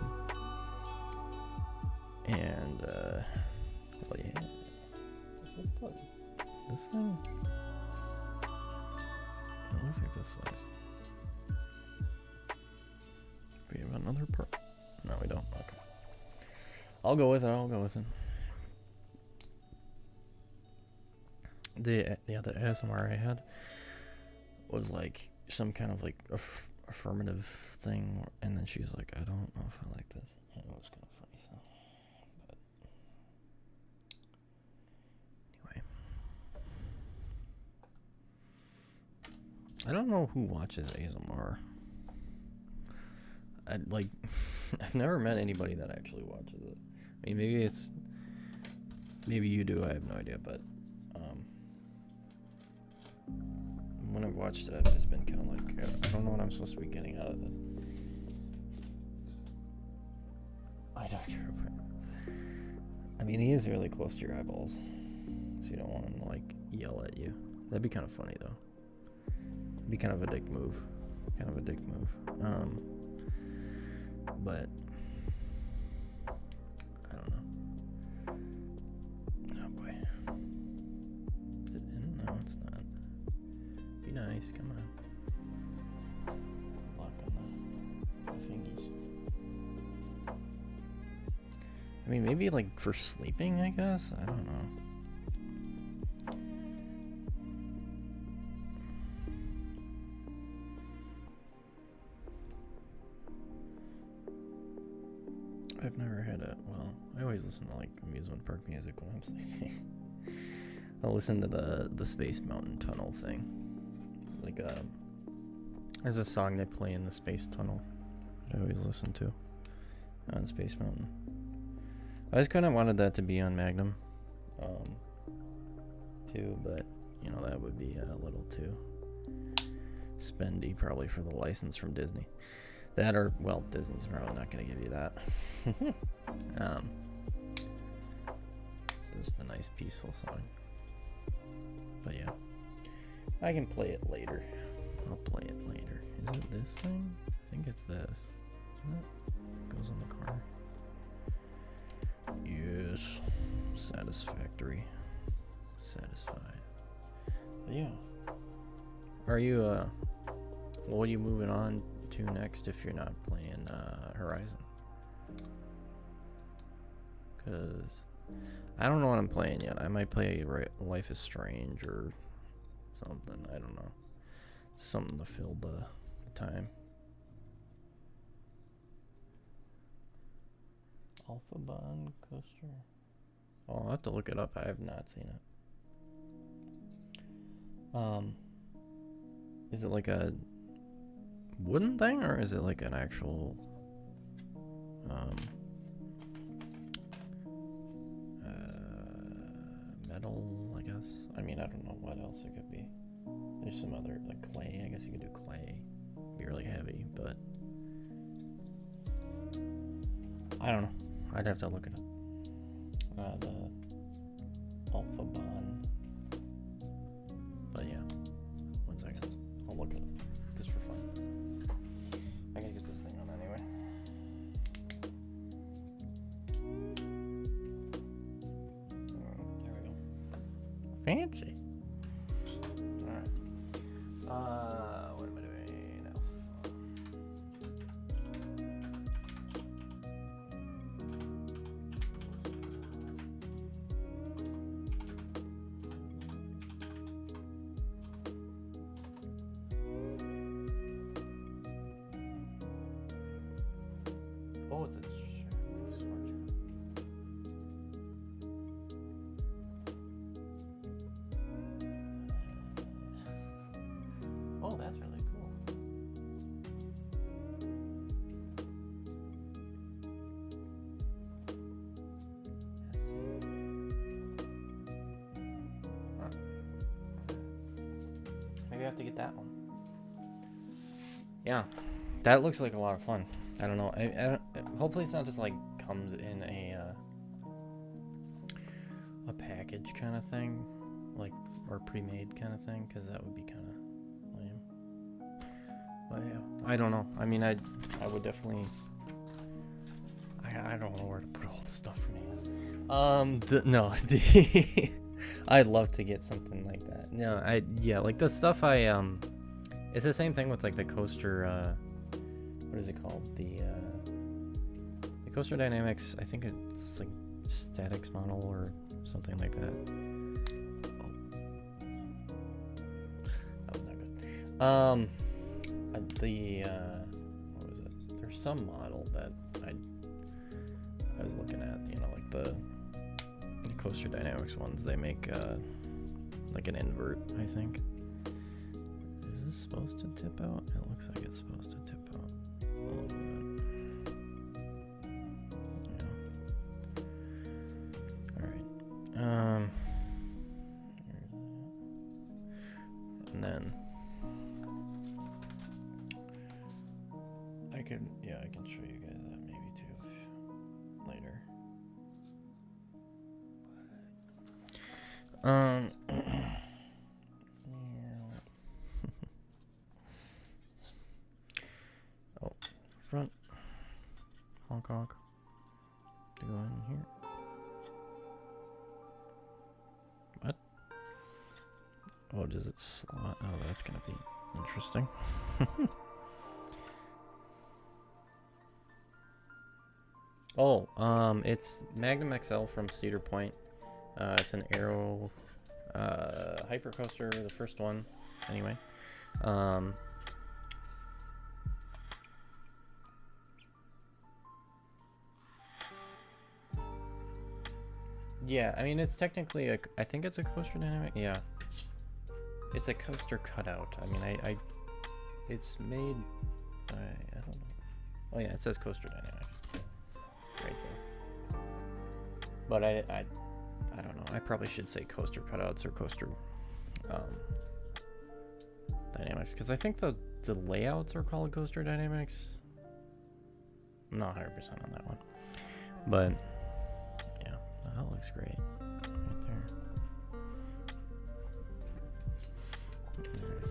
yeah. What's this thing? This thing? It looks like this size. We have another part. No, we don't. Okay. I'll go with it. The ASMR I had was like some kind of like affirmative thing, and then she's like, "I don't know if I like this." And it was kind of funny. So, but anyway, I don't know who watches ASMR. I've never met anybody that actually watches it. I mean, maybe you do. I have no idea, but when I've watched it, I've just been kind of like, I don't know what I'm supposed to be getting out of this. I mean, he is really close to your eyeballs, so you don't want him to like yell at you. That'd be kind of funny though. It'd be kind of a dick move. But I don't know. Oh boy. Is it in? No, it's not. Be nice, come on. Lock on the fingies. I mean, maybe like for sleeping, I guess? I don't know. I've never had I always listen to like amusement park music when I'm sleeping. I'll listen to the Space Mountain Tunnel thing. Like there's a song they play in the Space Tunnel that I always listen to on Space Mountain. I just kind of wanted that to be on Magnum too, but you know, that would be a little too spendy probably for the license from Disney. That or, well, Disney's probably not going to give you that. It's just a nice peaceful song. But yeah, I can play it later. I'll play it later. Is it this thing? I think it's this. Isn't it? It goes on the corner. Yes. Satisfactory. Satisfied. But yeah. Are you, what are you moving on to next if you're not playing, Horizon? Because I don't know what I'm playing yet. I might play Life is Strange or something. I don't know. Something to fill the time. Alphabon coaster. Oh, I'll have to look it up. I have not seen it. Is it like a wooden thing or is it like an actual metal, I guess? I mean, I don't know what else it could be. There's some other, like clay. I guess you could do clay. Be really heavy, but I don't know. I'd have to look it up. The Alphabon. But yeah, 1 second. I'll look it up just for fun. I gotta get this thing on anyway. There we go. Fancy. Alright. What am I doing now? Oh, it's a oh, that's really cool. Let's see. Huh. Maybe I have to get that one. Yeah, that looks like a lot of fun. I don't know. I hopefully it's not just like comes in a package kind of thing, like, or pre-made kind of thing, because that would be kind of lame. But yeah, I don't know. I mean, I would definitely. I don't know where to put all the stuff for me. No, I'd love to get something like that. No, yeah, like the stuff it's the same thing with like the coaster. What is it called? The CoasterDynamix. I think it's like statics model or something like that. Oh, that was not good. What was it? There's some model that I was looking at. You know, like the CoasterDynamix ones. They make like an invert, I think. Is this supposed to tip out? It looks like it's supposed to tip out. A little bit. Yeah. Alright. And then I can show you guys that maybe too later. Oh, front honk honk to go in here. What? Oh, does it slot? Oh, that's gonna be interesting. Oh, it's Magnum XL from Cedar Point. It's an Aero hypercoaster, the first one, anyway. Yeah, I mean, it's technically I think it's a CoasterDynamix. Yeah, it's a coaster cutout. I mean, it's made. I don't know. Oh yeah, it says CoasterDynamix right there. But I don't know. I probably should say coaster cutouts or coaster dynamics, because I think the layouts are called CoasterDynamix. I'm not 100% on that one. But yeah, that looks great right there. Right.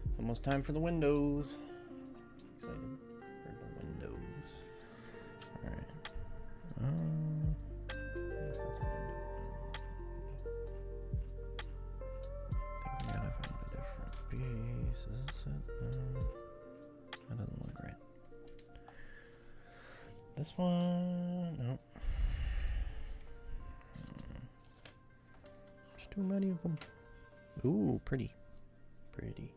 It's almost time for the windows. Excited for the windows. All right. That's a window. I think we gotta find a different piece. Is this it? That doesn't look great. This one, nope. There's too many of them. Ooh, pretty. Pretty.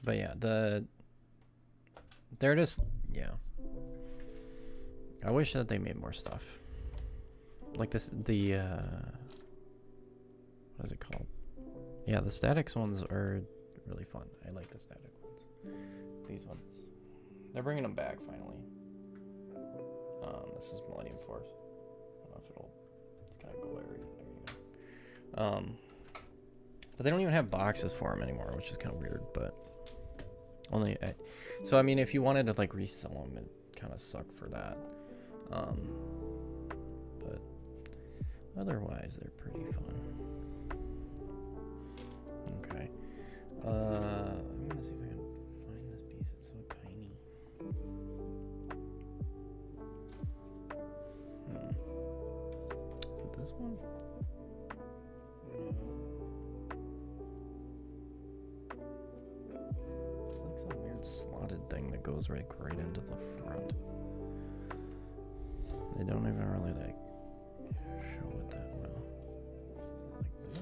But yeah, they're just, yeah. I wish that they made more stuff. Like this, what is it called? Yeah, the statics ones are really fun. I like the static ones. These ones, they're bringing them back finally. This is Millennium Force. I don't know if it's kind of glary. There you go. But they don't even have boxes for them anymore, which is kind of weird. But only, so I mean, if you wanted to like resell them, it kind of sucked for that. But otherwise, they're pretty fun. Okay. I'm gonna see if I can find this piece. It's so tiny. Is it this one? No. It's like some weird slotted thing that goes right into the front. They don't even really like show it that well. Like this?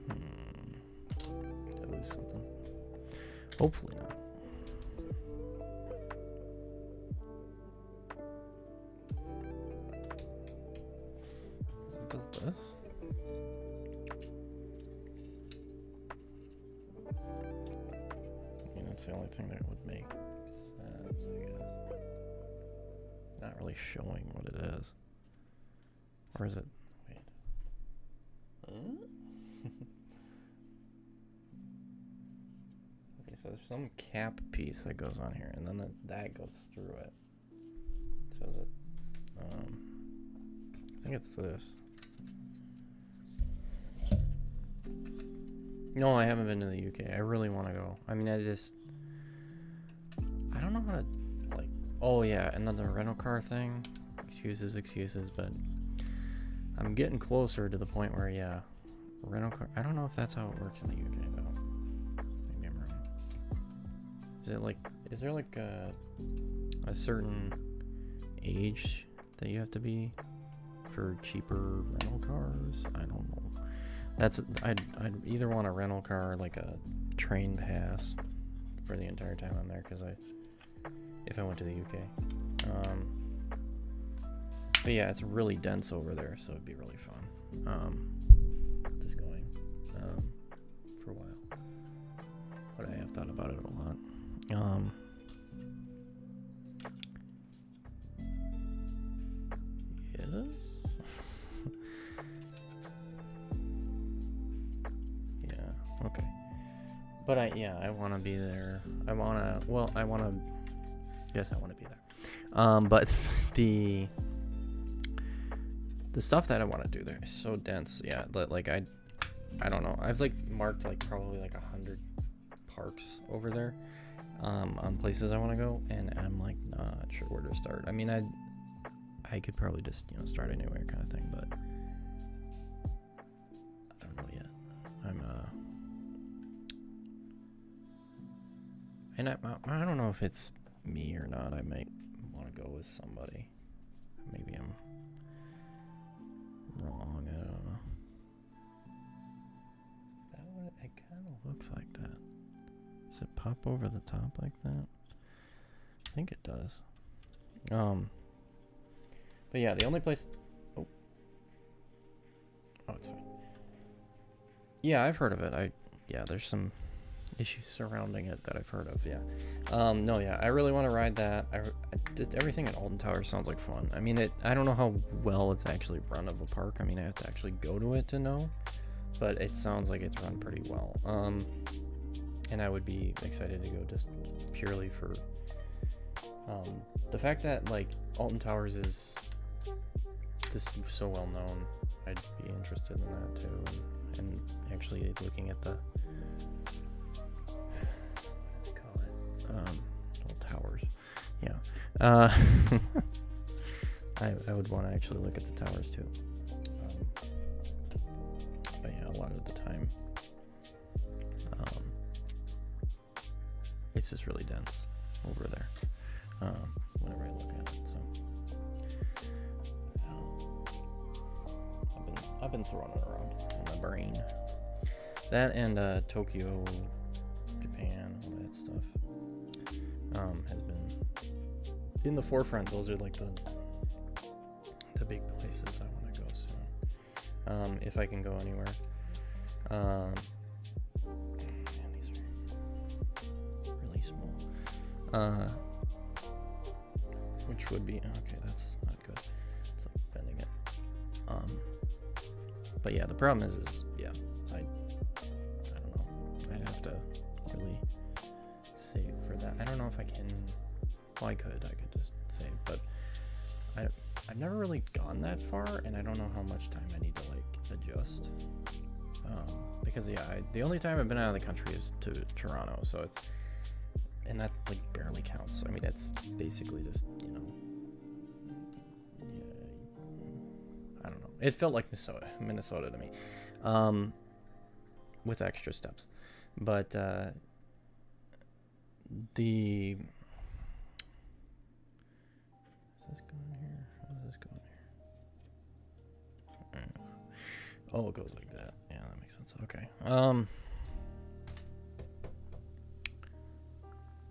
No. Did I lose something? Hopefully not. Is it just this? I mean, that's the only thing that would make sense, I guess. Not really showing what it is. Or is it? Wait. Okay, so there's some cap piece that goes on here, and then that goes through it. So is it? I think it's this. No, I haven't been to the UK. I really want to go. I mean, I don't know how to, like, oh yeah, and then the rental car thing. Excuses, but I'm getting closer to the point where, yeah, rental car. I don't know if that's how it works in the UK though. Maybe I'm wrong. Is there like a certain age that you have to be for cheaper rental cars? I don't know. I'd either want a rental car or like a train pass for the entire time I'm there, because if I went to the UK. But yeah, it's really dense over there, so it'd be really fun. Just going for a while. But I have thought about it a lot. Yes. Yeah. Okay. But I want to be there. Yes, I want to be there. But the stuff that I want to do there is so dense. Yeah, like I don't know. I've like marked like probably like 100 parks over there, on places I want to go, and I'm like not sure where to start. I mean, I could probably just start anywhere kind of thing, but I don't know yet. And I don't know if it's me or not. I might want to go with somebody. Maybe I'm wrong. I don't know. It kind of looks like that. Does it pop over the top like that? I think it does. But yeah, the only place. Oh, it's fine. Yeah, I've heard of it. Yeah, there's some issues surrounding it that I've heard of. Yeah. No, yeah, I really want to ride that. Just everything at Alton Tower sounds like fun. I mean, I don't know how well it's actually run of a park. I mean, I have to actually go to it to know. but it sounds like it's run pretty well. And I would be excited to go just purely for the fact that like Alton Towers is just so well known. I'd be interested in that too, and actually looking at the little towers. Yeah. I would want to actually look at the towers too. But yeah, a lot of the time, it's just really dense over there. Whenever I look at it, so I've been throwing it around in my brain. That and Tokyo, Japan, all that stuff has been in the forefront. Those are like the big places I want to go soon. If I can go anywhere. Man, these are really small. Which would be okay. That's not good. It's like bending it. But yeah, the problem is yeah, I don't know. I'd have to really save for that. I don't know if I can. Well, I could just save, but I've never really gone that far, and I don't know how much time I need to like adjust. Because yeah, the only time I've been out of the country is to Toronto, so it's, and that like barely counts. I mean, it's basically just, you know, yeah, I don't know. It felt like Minnesota to me, with extra steps. But the is this going here? How does this go in here? Oh, it goes like that. Yeah, that makes sense. Okay.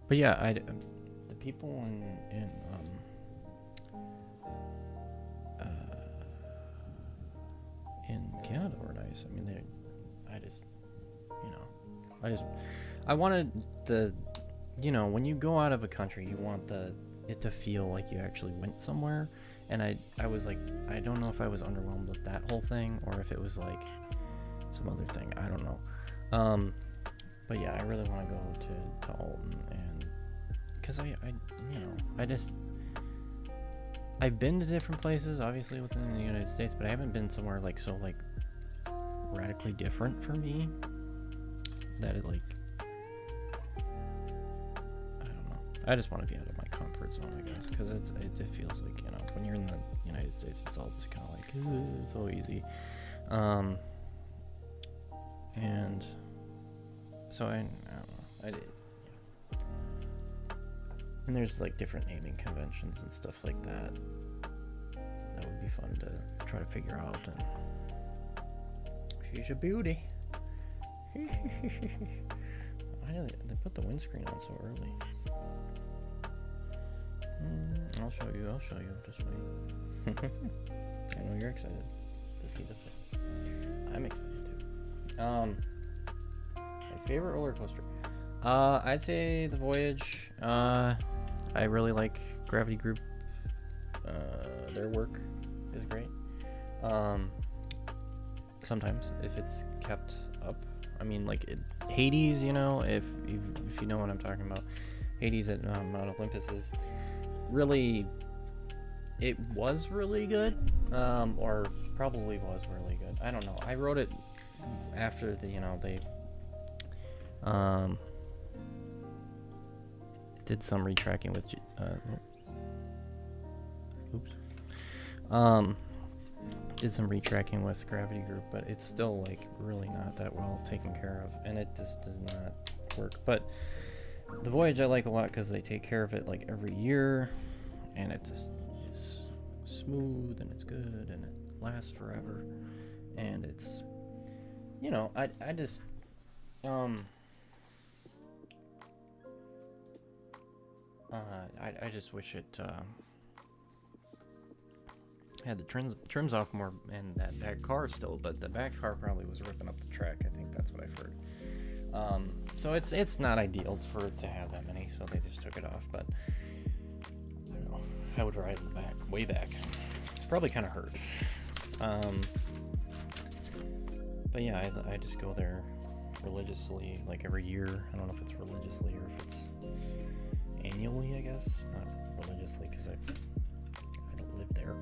But yeah, the people in Canada were nice. I mean, I wanted the, you know, when you go out of a country, you want it to feel like you actually went somewhere. And I was like, I don't know if I was underwhelmed with that whole thing or if it was like some other thing. I don't know. But yeah, I really want to go to Alton, and because I've been to different places, obviously within the United States, but I haven't been somewhere like so like radically different for me that it like, I don't know. I just want to be out of my comfort zone, I guess, because it feels like, you know, when you're in the United States, it's all just kind of like, it's all easy. And so I don't know. Yeah. And there's like different naming conventions and stuff like that. That would be fun to try to figure out. And she's a beauty. Why did they put the windscreen on so early? I'll show you. Just wait. I know you're excited to see the place. I'm excited too. My favorite roller coaster. I'd say the Voyage. I really like Gravity Group. Their work is great. Sometimes if it's kept up. I mean, like Hades, you know, if you know what I'm talking about. Hades at Mount Olympus is really, it was really good, or probably was really good. I don't know. I wrote it after the, you know, they did some retracking with did some retracking with Gravity Group, but it's still like really not that well taken care of, and it just does not work. But the Voyage I like a lot because they take care of it like every year, and it just is smooth and it's good and it lasts forever, and it's, you know, I just I just wish it had the trims off more, and that back car still, but the back car probably was ripping up the track. I think that's what I've heard. So it's not ideal for it to have that many, so they just took it off. But I don't know. I would ride in the back, way back. It's probably kind of hurt. But But yeah, I just go there religiously, like every year. I don't know if it's religiously or if it's annually, I guess. Not religiously because I don't live there.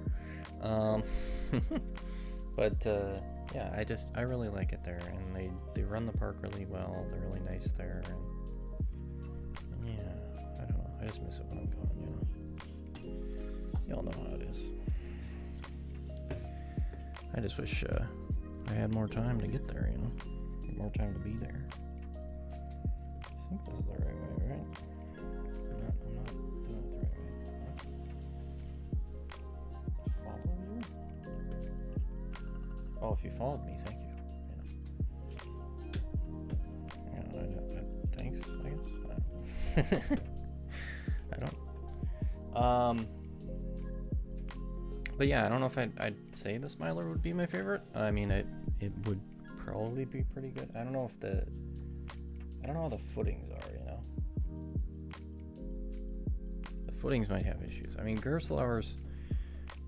But yeah, I really like it there, and they run the park really well. They're really nice there, and yeah, I don't know. I just miss it when I'm gone, you know. Y'all know how it is. I just wish I had more time to get there, you know. More time to be there. I think this is the right way, right? I'm not doing it the right way. Follow you? Oh, if you followed me, thank you. Thanks, I guess. I don't. But yeah, I don't know if I'd say the Smiler would be my favorite. I mean, it would probably be pretty good. I don't know how the footings are, you know. The footings might have issues. I mean, Gerstlauers,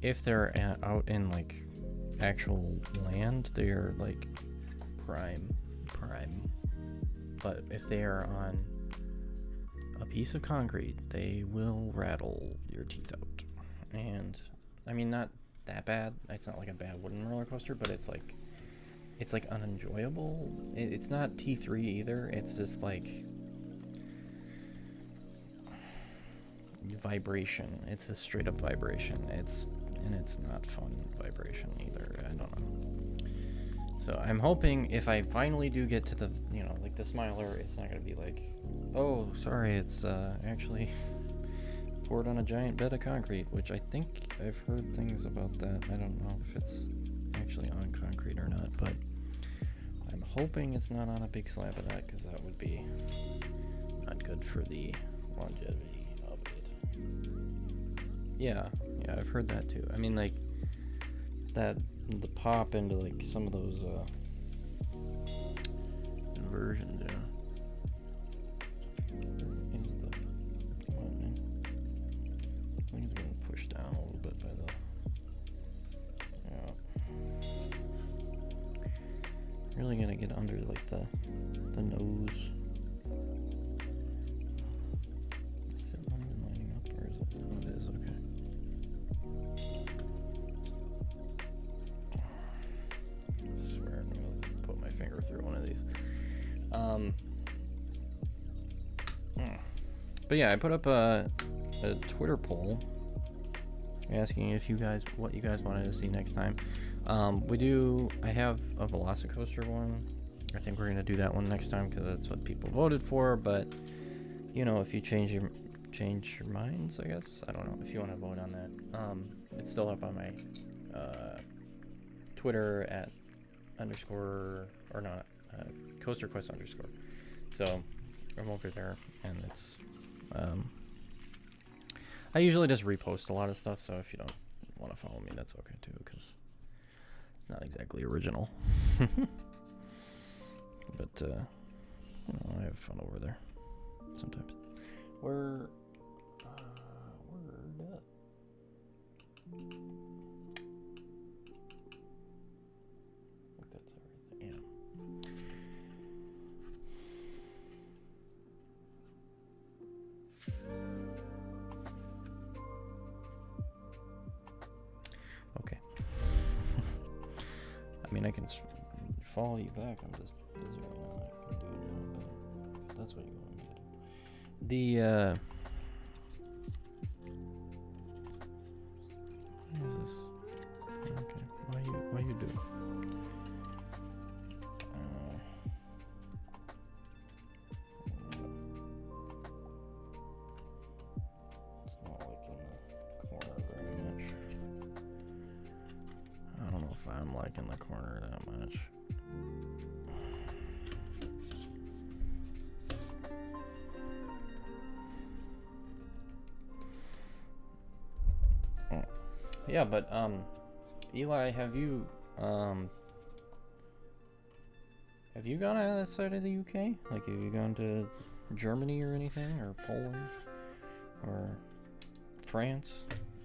if they're out in like actual land, they're like prime. But if they are on a piece of concrete, they will rattle your teeth out. And I mean, not that bad. It's not like a bad wooden roller coaster, but it's like unenjoyable. It's not T3 either. It's just like vibration. It's a straight up vibration. It's not fun vibration either. I don't know. So I'm hoping if I finally do get to the, you know, like the Smiler, it's not gonna be like, oh, sorry, it's actually poured on a giant bed of concrete, which I think I've heard things about that. I don't know if it's actually on concrete or not, but I'm hoping it's not on a big slab of that, because that would be not good for the longevity of it. Yeah, I've heard that too. I mean, like that, the pop into like some of those inversions, yeah. I think it's getting pushed down a little bit by the, yeah. Really gonna get under like the nose. Is it not even lining up, or is it? Oh, it is, okay. I swear I'm gonna put my finger through one of these. But yeah, I put up a Twitter poll asking if what you guys wanted to see next time. I have a Velocicoaster one. I think we're gonna do that one next time because that's what people voted for. But you know, if you change your minds, I guess, I don't know if you want to vote on that. It's still up on my Twitter at _CoasterQuest_. So I'm over there, and it's I usually just repost a lot of stuff, so if you don't want to follow me, that's okay too, because it's not exactly original. But you know, I have fun over there sometimes. Word up. I think that's everything. Yeah. Okay. I mean, I can follow you back. I'm just busy right now. I can do it now, but that's what you want me to do. What is this? Okay. Why you do? It's not like in the corner very much. I don't know if I'm liking the corner that much. Yeah, but Eli, have you gone outside of the UK? Like, have you gone to Germany or anything, or Poland, or France?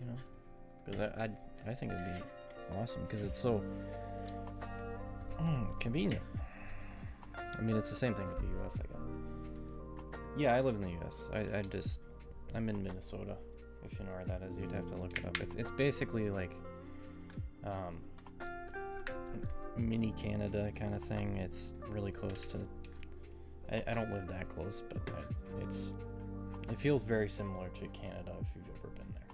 You know, because I think it'd be awesome, because it's so Convenient. I mean, it's the same thing with the U.S., I guess. Yeah, I live in the U.S. I'm in Minnesota. If you know where that is, you'd have to look it up. It's basically like mini Canada kind of thing. It's really close to. I don't live that close, but it feels very similar to Canada if you've ever been there.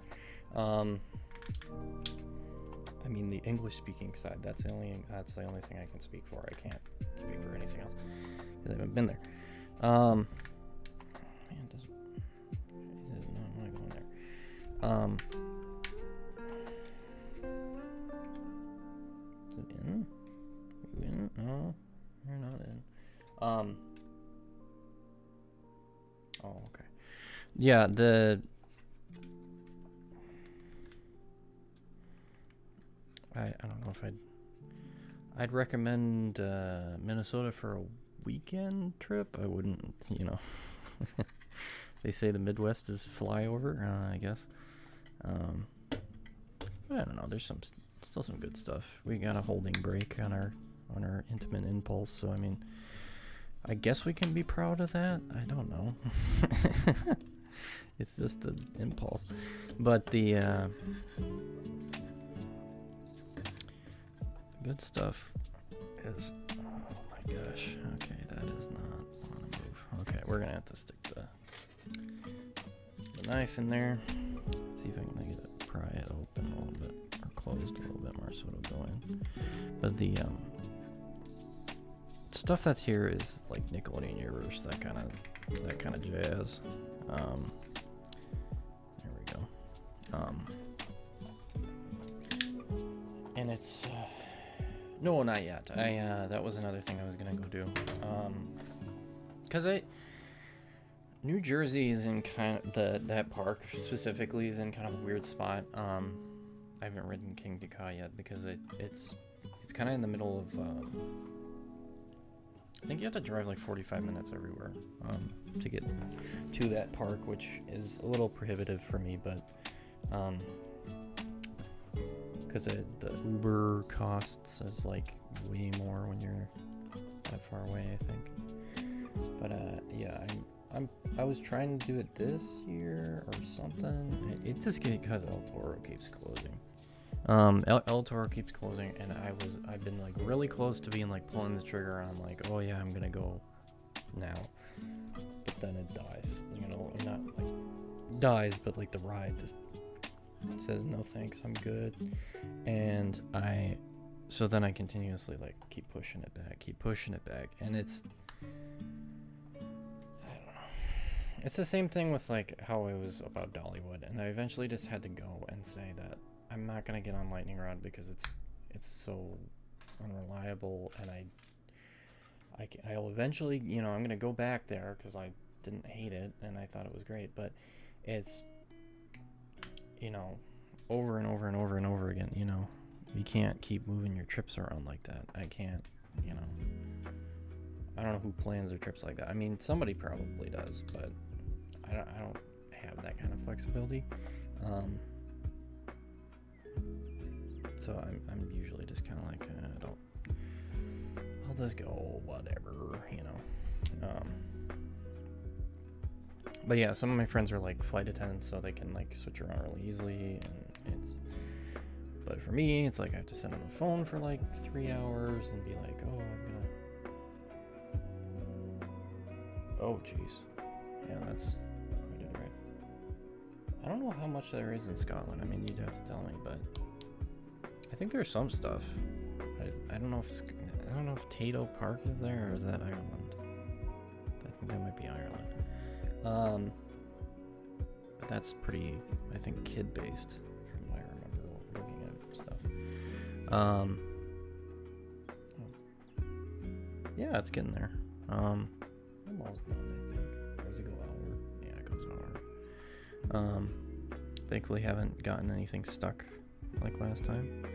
I mean, the English-speaking side. That's the only thing I can speak for. I can't speak for anything else because I haven't been there. Man, it does not want to go in there. Is it in? Are you in? No, you're not in. Oh, okay. Yeah, I don't know if I'd recommend Minnesota for a weekend trip. I wouldn't, you know. They say the Midwest is flyover, I guess. I don't know. There's still some good stuff. We got a holding brake on our intimate impulse, so I mean, I guess we can be proud of that. I don't know. It's just an impulse, but the good stuff is. Oh my gosh. Okay, that is not want to move. Okay, we're gonna have to stick the knife in there. See if I can get it, pry it open a little bit, or closed a little bit more so it'll go in. But the stuff that's here is like Nickelodeon Universe, that kind of jazz. There we go. And it's no, not yet. That was another thing I was gonna go do. Cause New Jersey is in kind of that park specifically is in kind of a weird spot. I haven't ridden King Deca yet because it's kind of in the middle of. I think you have to drive like 45 minutes everywhere to get to that park, which is a little prohibitive for me, but because the Uber costs is like way more when you're that far away, I think. But yeah, I was trying to do it this year or something. It's just because El Toro keeps closing. El Toro keeps closing, and I've been like really close to being like pulling the trigger on like, oh yeah, I'm gonna go now, but then it dies, you know, or not like dies, but like the ride just says no thanks, I'm good. And so then I continuously like keep pushing it back, and it's, I don't know, it's the same thing with like how I was about Dollywood, and I eventually just had to go and say that I'm not gonna get on Lightning Rod because it's so unreliable, and I'll eventually, you know, I'm gonna go back there because I didn't hate it and I thought it was great, but it's, you know, over and over and over and over again, you know, you can't keep moving your trips around like that. I can't, you know, I don't know who plans their trips like that. I mean, somebody probably does, but I don't have that kind of flexibility. So I'm usually just kind of like, I'll just go whatever, you know. But yeah, some of my friends are like flight attendants, so they can like switch around really easily, and but for me, it's like I have to sit on the phone for like 3 hours and be like, oh jeez, yeah, that's quite a drive. I don't know how much there is in Scotland. I mean, you'd have to tell me, but I think there's some stuff. I don't know if Tato Park is there, or is that Ireland? I think that might be Ireland. But that's pretty, I think, kid-based from what I remember looking at stuff. Yeah, it's getting there. Almost done, I think. Or does it go outward? Yeah, it goes outward. Thankfully, haven't gotten anything stuck like last time.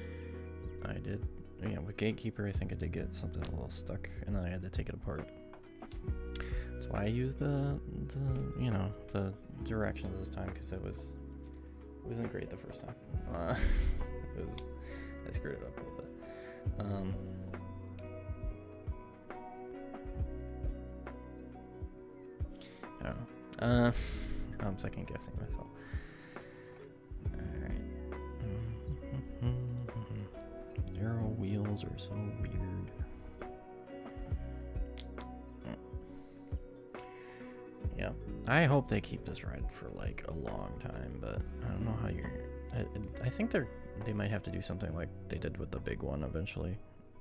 I did, yeah, with Gatekeeper, I think I did get something a little stuck, and then I had to take it apart. That's why I used the you know, the directions this time, because it wasn't great the first time. I screwed it up a little bit. I don't know. I'm second guessing myself. Alright. Arrow wheels are so weird. Yeah. I hope they keep this ride for like a long time, but I don't know how I think they might have to do something like they did with the big one eventually,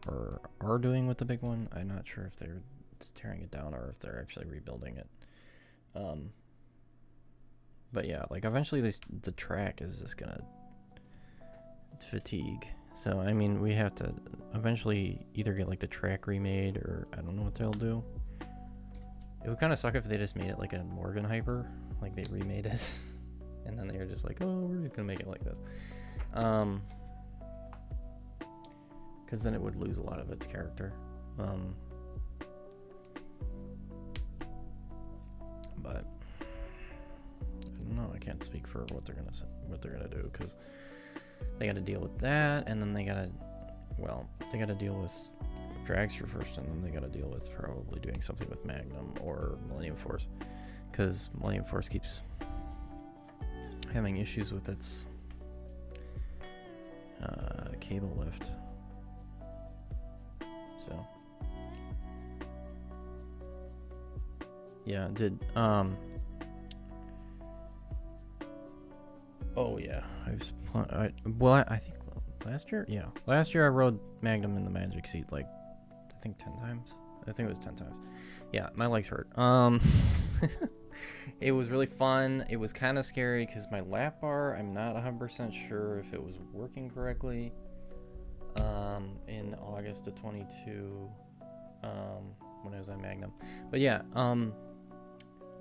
or are doing with the big one. I'm not sure if they're just tearing it down or if they're actually rebuilding it. But yeah, like eventually the track is just gonna fatigue. So I mean, we have to eventually either get like the track remade, or I don't know what they'll do. It would kind of suck if they just made it like a Morgan Hyper, like they remade it, and then they were just like, oh, we're just gonna make it like this. Because then it would lose a lot of its character. But I don't know. I can't speak for what they're gonna do, because they got to deal with that, and then they gotta deal with Dragster first, and then they gotta deal with probably doing something with Magnum or Millennium Force, because Millennium Force keeps having issues with its cable lift. So yeah, oh yeah, I think last year I rode Magnum in the Magic Seat like I think 10 times. I think it was 10 times. Yeah, my legs hurt. It was really fun. It was kind of scary because my lap bar, I'm not 100% sure if it was working correctly. In August of 22, when I was on Magnum. But yeah,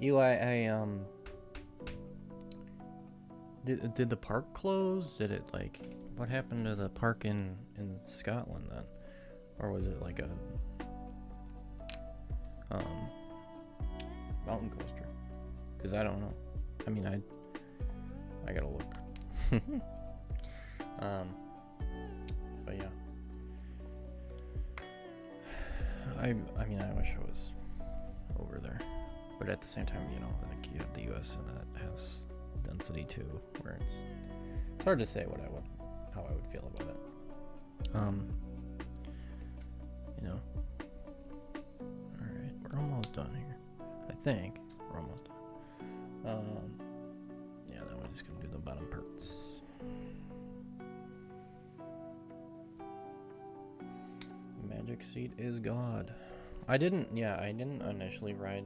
Eli, did the park close? Did it like, what happened to the park in Scotland then? Or was it like a mountain coaster? Because I don't know. I mean, I gotta look. But yeah, I mean, I wish I was over there, but at the same time, you know, like you have the U.S. and that has density too, where it's hard to say how I would feel about it. You know. All right, we're almost done here. I think we're almost done. Yeah, then we're just gonna do the bottom parts. The Magic Seat is God. I didn't initially ride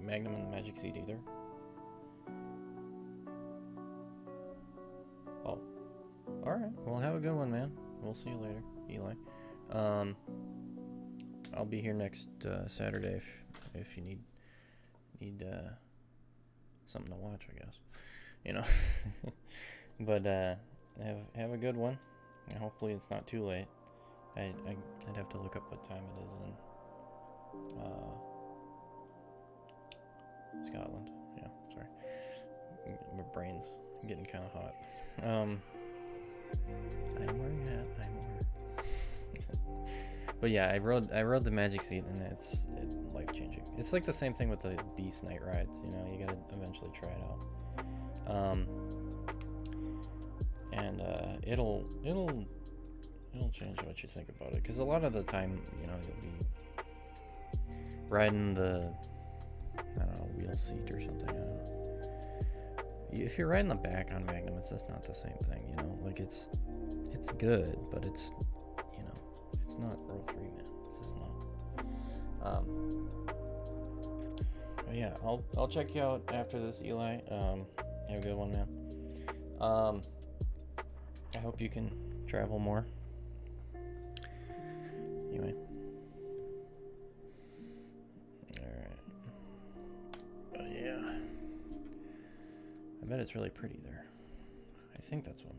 Magnum in the Magic Seat either. Oh, all right. Well, have a good one, man. We'll see you later, Eli. I'll be here next Saturday if you need something to watch, I guess. You know. But have a good one. And hopefully it's not too late. I'd have to look up what time it is in Scotland. Yeah, sorry. My brain's getting kind of hot. I'm wearing a hat. But yeah, I rode the Magic Seat, and it's life-changing. It's like the same thing with the Beast Night rides, you know, you gotta eventually try it out. And it'll change what you think about it, because a lot of the time, you know, you'll be riding the, I don't know, wheel seat or something, I don't know. If you're riding the back on Magnum, it's just not the same thing, you know, like it's good, but it's, you know, it's not Row 3, man. It's just not. But yeah, I'll check you out after this, Eli. Have a good one, man. I hope you can travel more. Anyway. Alright. Yeah. I bet it's really pretty there. I think that's what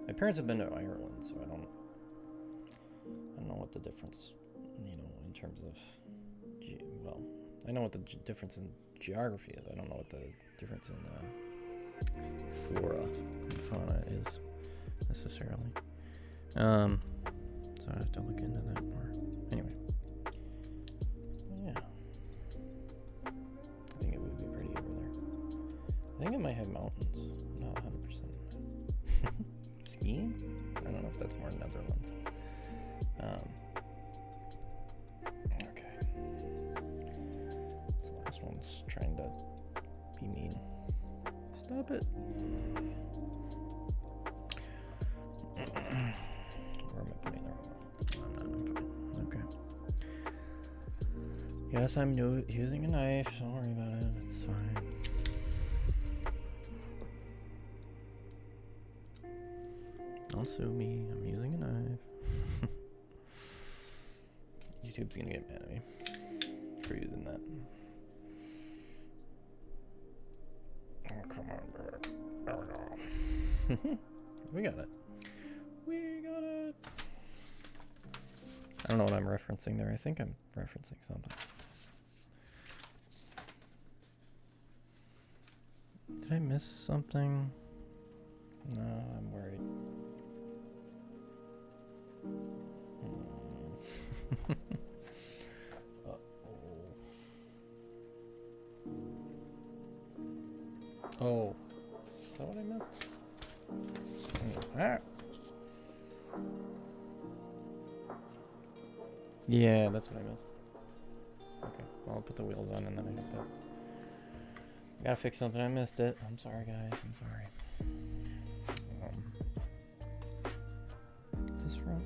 my parents have been to Ireland, so I don't know what the difference, you know, in terms of, well, I know what the difference in geography is. I don't know what the difference in flora and fauna is necessarily. So I have to look into that more. Anyway, yeah, I think think it might have mountains. Not 100%. Skiing? I don't know if that's more Netherlands. Okay. This last one's trying to be mean. Stop it. Or am I putting the wrong one? I'm not. I'm fine. Okay. Yes, I'm using a knife. Don't worry about it. It's fine. Don't sue me. I'm using a knife. YouTube's gonna get mad at me for using that. Oh, come on, bro. Oh, no. We got it. We got it. I don't know what I'm referencing there. I think I'm referencing something. Did I miss something? No, I'm worried. Oh, is that what I missed? Ah. Yeah, that's what I missed. Okay, well, I'll put the wheels on and then I have to. Gotta fix something. I missed it. I'm sorry, guys. I'm sorry. Is this front?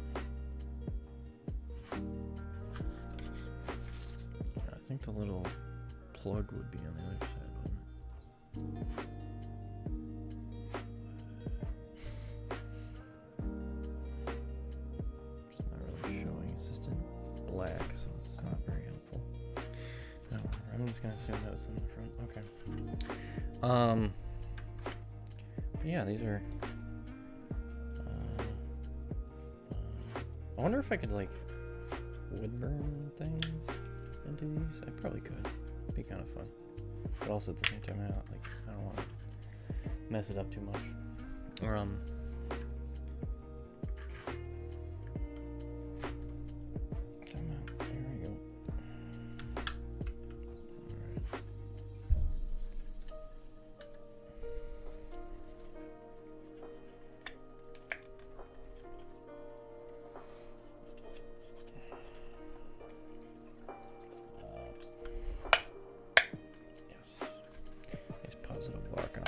I think the little plug would be on the other side, wouldn't it? It's not really showing. It's just in black, so it's not very helpful. No, I'm just gonna assume that was in the front. Okay. Yeah, these are. I wonder if I could like wood burn things into these. I probably could. It'd be kind of fun. But also at the same time, I don't want to mess it up too much. Or come on, there we go. Positive lock on.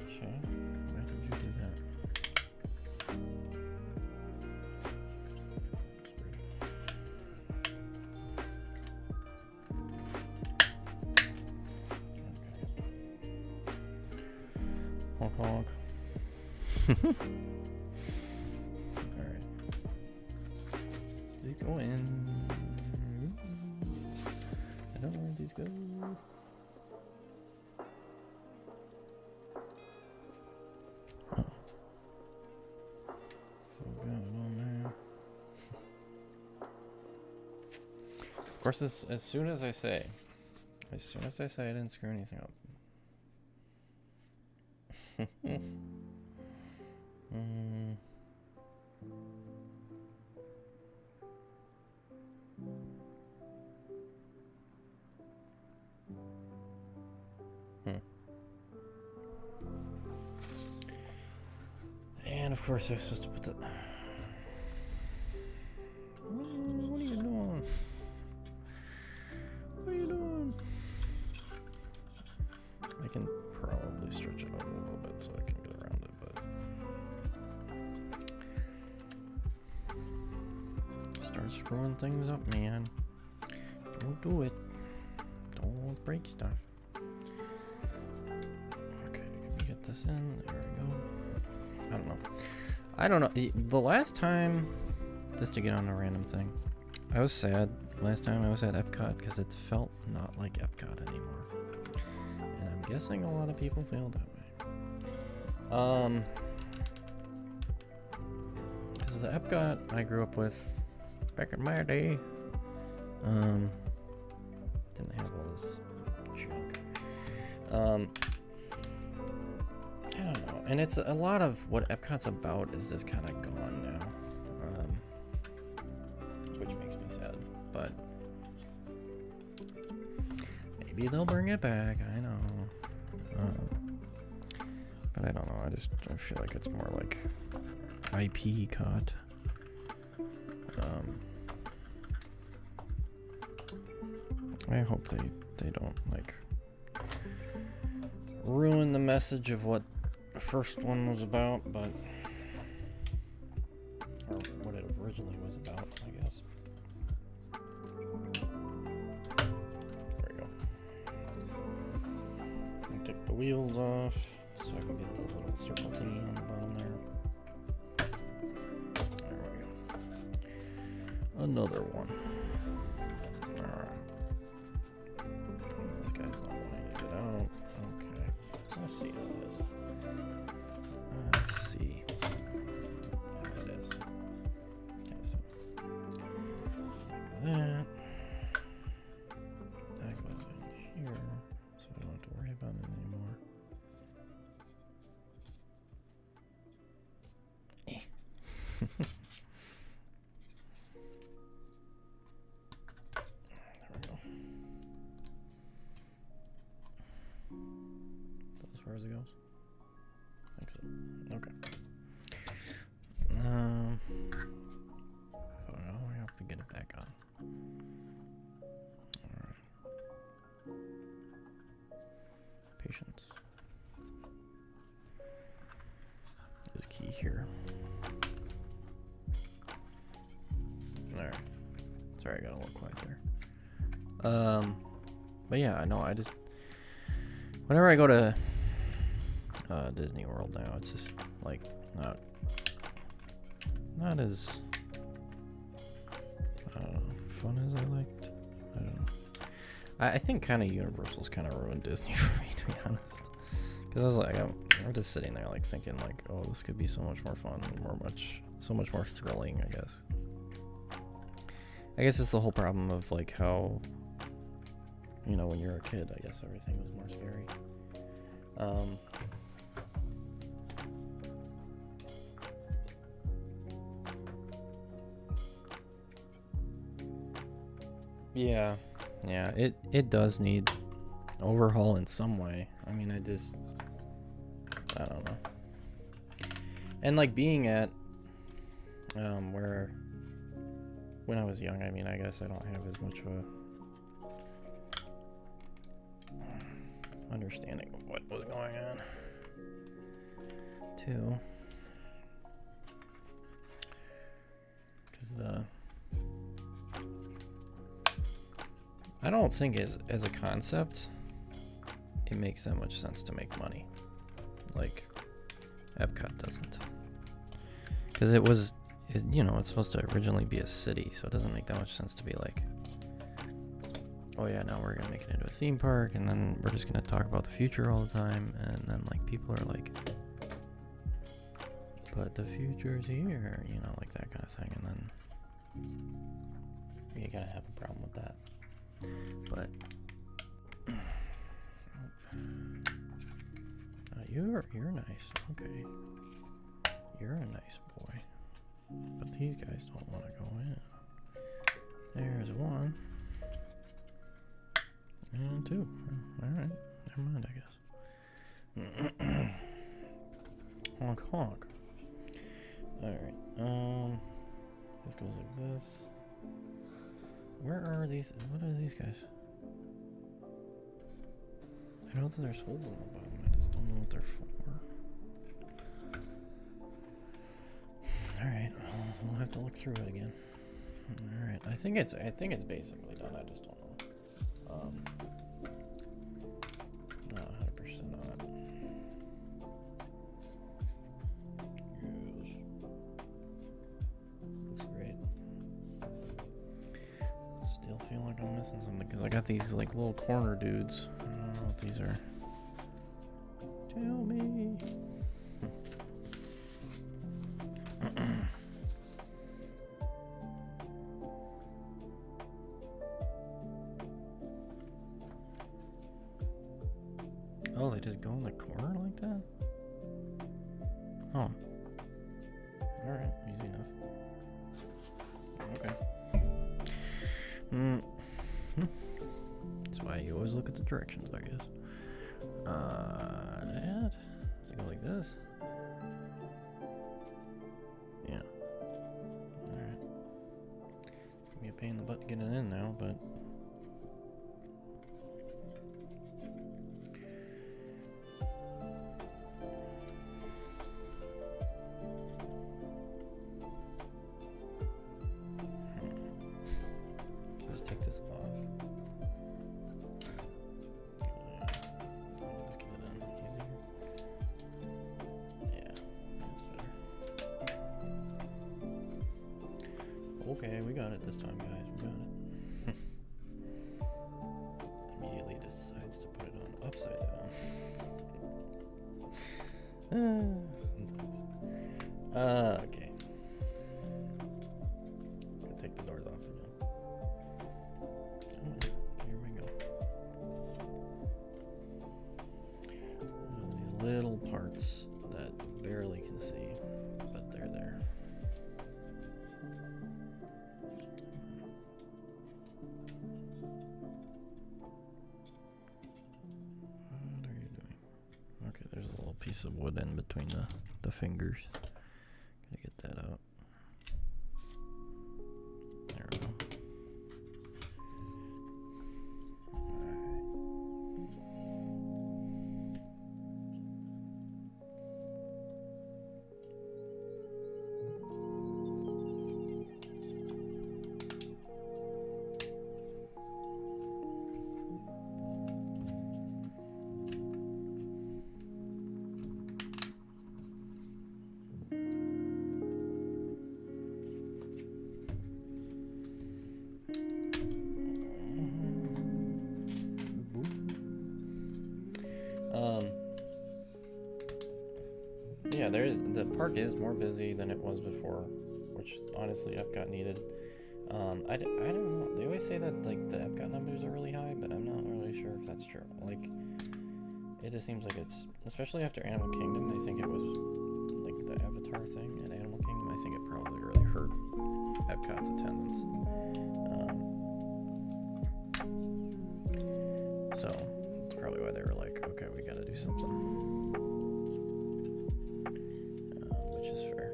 Okay, why did you do that? That's weird. Honk honk. Alright. These go in. I don't know where these go. Oh. Got it on there. Of course, as soon as I say I didn't screw anything up. And of course I'm supposed to put the... What are you doing? What are you doing? I can probably stretch it out a little bit so I can get around it, but... Start screwing things up, man. Don't do it. Don't break stuff. Okay, can we get this in? There we go. I don't know. The last time, just to get on a random thing, I was sad. Last time I was at Epcot because it felt not like Epcot anymore. And I'm guessing a lot of people feel that way. Because the Epcot I grew up with back in my day, didn't have all this junk. I don't know. And it's a lot of what Epcot's about is just kind of gone now, which makes me sad. But maybe they'll bring it back. I know, but I don't know. I feel like it's more like IP caught. I hope they don't like ruin the message of what the first one was about, but or what it originally was about, I guess. There we go. I'll take the wheels off so I can get the little circle thingy on the bottom there. There we go. Another one. Alright. This guy's not wanting to get out. Okay. Let's see how it is. Let's see. There it is. Okay, so like that. That goes in here, so I don't have to worry about it anymore. There we go. As far as it goes? I think so. Okay. Oh no, we have to get it back on. Alright. Patience is key here. Alright. Sorry, I got a little quiet there. But yeah, no, I just whenever I go to Disney World now, it's just like not as fun as I liked. I don't know. I think kind of Universal's kind of ruined Disney for me, to be honest. Because I was like, I'm just sitting there like thinking like, oh, this could be so much more fun, so much more thrilling, I guess. I guess it's the whole problem of like how, you know, when you're a kid, I guess everything was more scary. Yeah, it does need overhaul in some way. I mean, I don't know. And like being at where when I was young, I mean, I guess I don't have as much of a understanding of what was going on too, because I don't think as a concept it makes that much sense to make money like Epcot doesn't, because you know, it's supposed to originally be a city, so it doesn't make that much sense to be like, oh yeah, now we're gonna make it into a theme park, and then we're just gonna talk about the future all the time, and then like people are like, but the future's here, you know, like that kind of thing, and then you gotta have a problem with that. But you're nice, okay, you're a nice boy, but these guys don't want to go in. There's one. And two. Alright. Never mind, I guess. Honk honk. Alright. This goes like this. Where are these? What are these guys? I know that there's holes on the bottom. I just don't know what they're for. Alright. We'll have to look through it again. Alright. I think it's basically done. I just don't know. Not 100% on it. Yes. Looks great. Still feel like I'm missing something because I got these like little corner dudes. I don't know what these are. Tell me. Oh, they just go in the corner like that? Oh. Alright, easy enough. Okay. That's why you always look at the directions, I guess. That? Does it go like this? Yeah. Alright. It's gonna be a pain in the butt getting in now, but... Let's take this off. Let's get it in easier. Yeah, that's better. Okay, we got it this time, guys. We got it. Immediately decides to put it on upside down. Sometimes. Okay. Gonna take the doors off again. Here we go. These little parts that you barely can see, but they're there. What are you doing? Okay, there's a little piece of wood in between the fingers. Gotta get that out. There we go. Yeah, the park is more busy than it was before, which honestly Epcot needed. I don't know. They always say that like the Epcot numbers are really high, but I'm not really sure if that's true. Like, it just seems like it's, especially after Animal Kingdom. I think it was like the Avatar thing at Animal Kingdom. I think it probably really hurt Epcot's attendance. So that's probably why they were like, okay, we got to do something. Which is fair.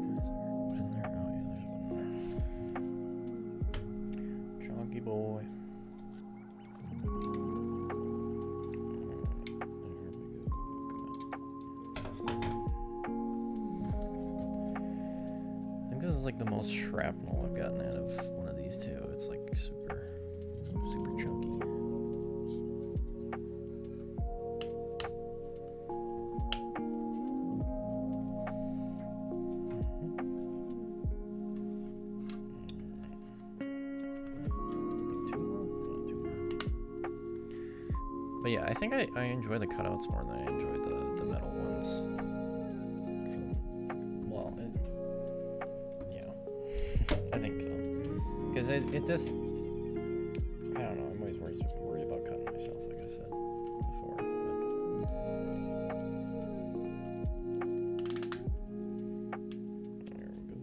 Is there one in there? Oh yeah, there's one in there. Chunky boy. I think this is like the most shrapnel I've gotten out of one of these two. It's like super chunky. But yeah, I think I enjoy the cutouts more than I enjoy the metal ones. Well, yeah, I think so. Because it just, I don't know, I'm always worried about cutting myself, like I said before. But. There we go.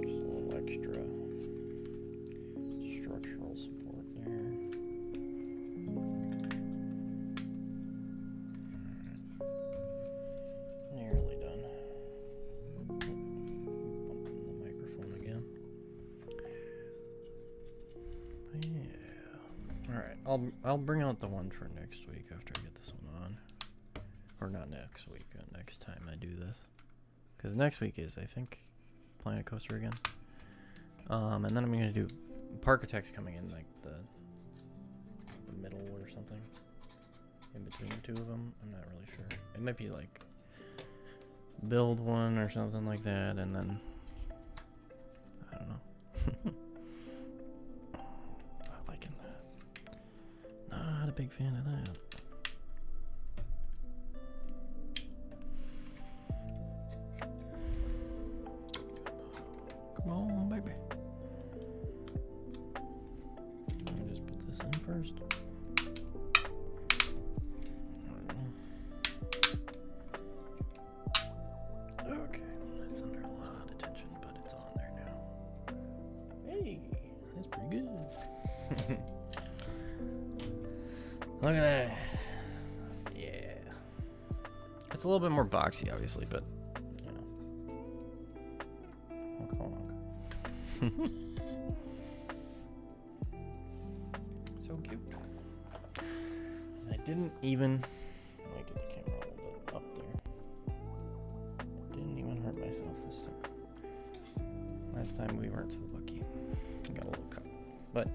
Just a little extra structural support there. Nearly done. Bumping the microphone again. Yeah. All right. I'll bring out the one for next week after I get this one on, or not next week. Next time I do this, because next week is, I think, Planet Coaster again. And then I'm gonna do Parkitect's coming in like the middle or something, in between the two of them. I'm not really sure. It might be like build one or something like that, and then I don't know. Not liking that. Not a big fan of that. Come on, baby. Let me just put this in first. I don't know. Look at that. Yeah. It's a little bit more boxy, obviously, but, you know. Honk, honk. So cute. I didn't even... Let me get the camera a little bit up there. Didn't even hurt myself this time. Last time we weren't so lucky. I got a little cut. But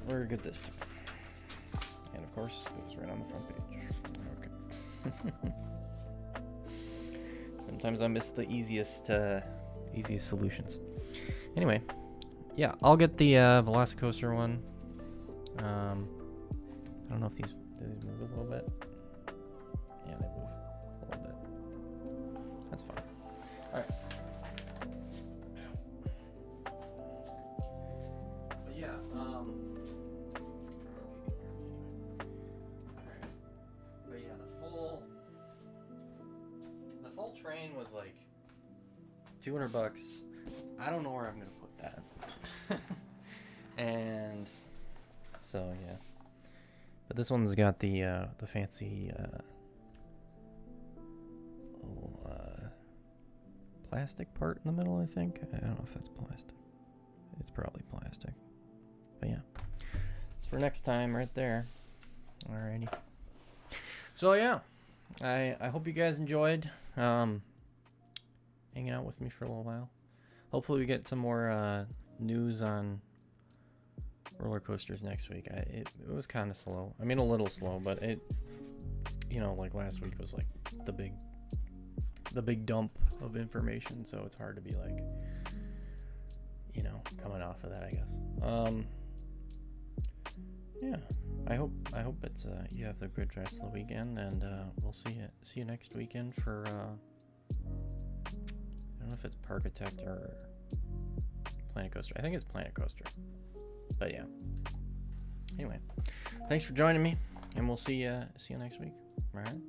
we're good this time. And of course, it was right on the front page. Okay. Sometimes I miss the easiest solutions. Anyway, yeah, I'll get the Velocicoaster one. I don't know if do these move a little bit? Yeah, they move a little bit. That's fine. All right. But yeah, but yeah, the full train was like $200. I don't know where I'm gonna put that. And so yeah, but this one's got the fancy plastic part in the middle. I think I don't know if that's plastic. It's probably plastic. But yeah, it's for next time right there. Alrighty. So yeah, I hope you guys enjoyed hanging out with me for a little while. Hopefully we get some more news on roller coasters next week. It was kind of slow. I mean, a little slow, but it, you know, like last week was like the big dump of information, so it's hard to be like, you know, coming off of that, I guess. Yeah, I hope it's you have the good rest of the weekend, and we'll see you next weekend for I don't know if it's Parkitect or Planet Coaster. I think it's Planet Coaster. But yeah. Anyway, thanks for joining me, and we'll see you next week. All right.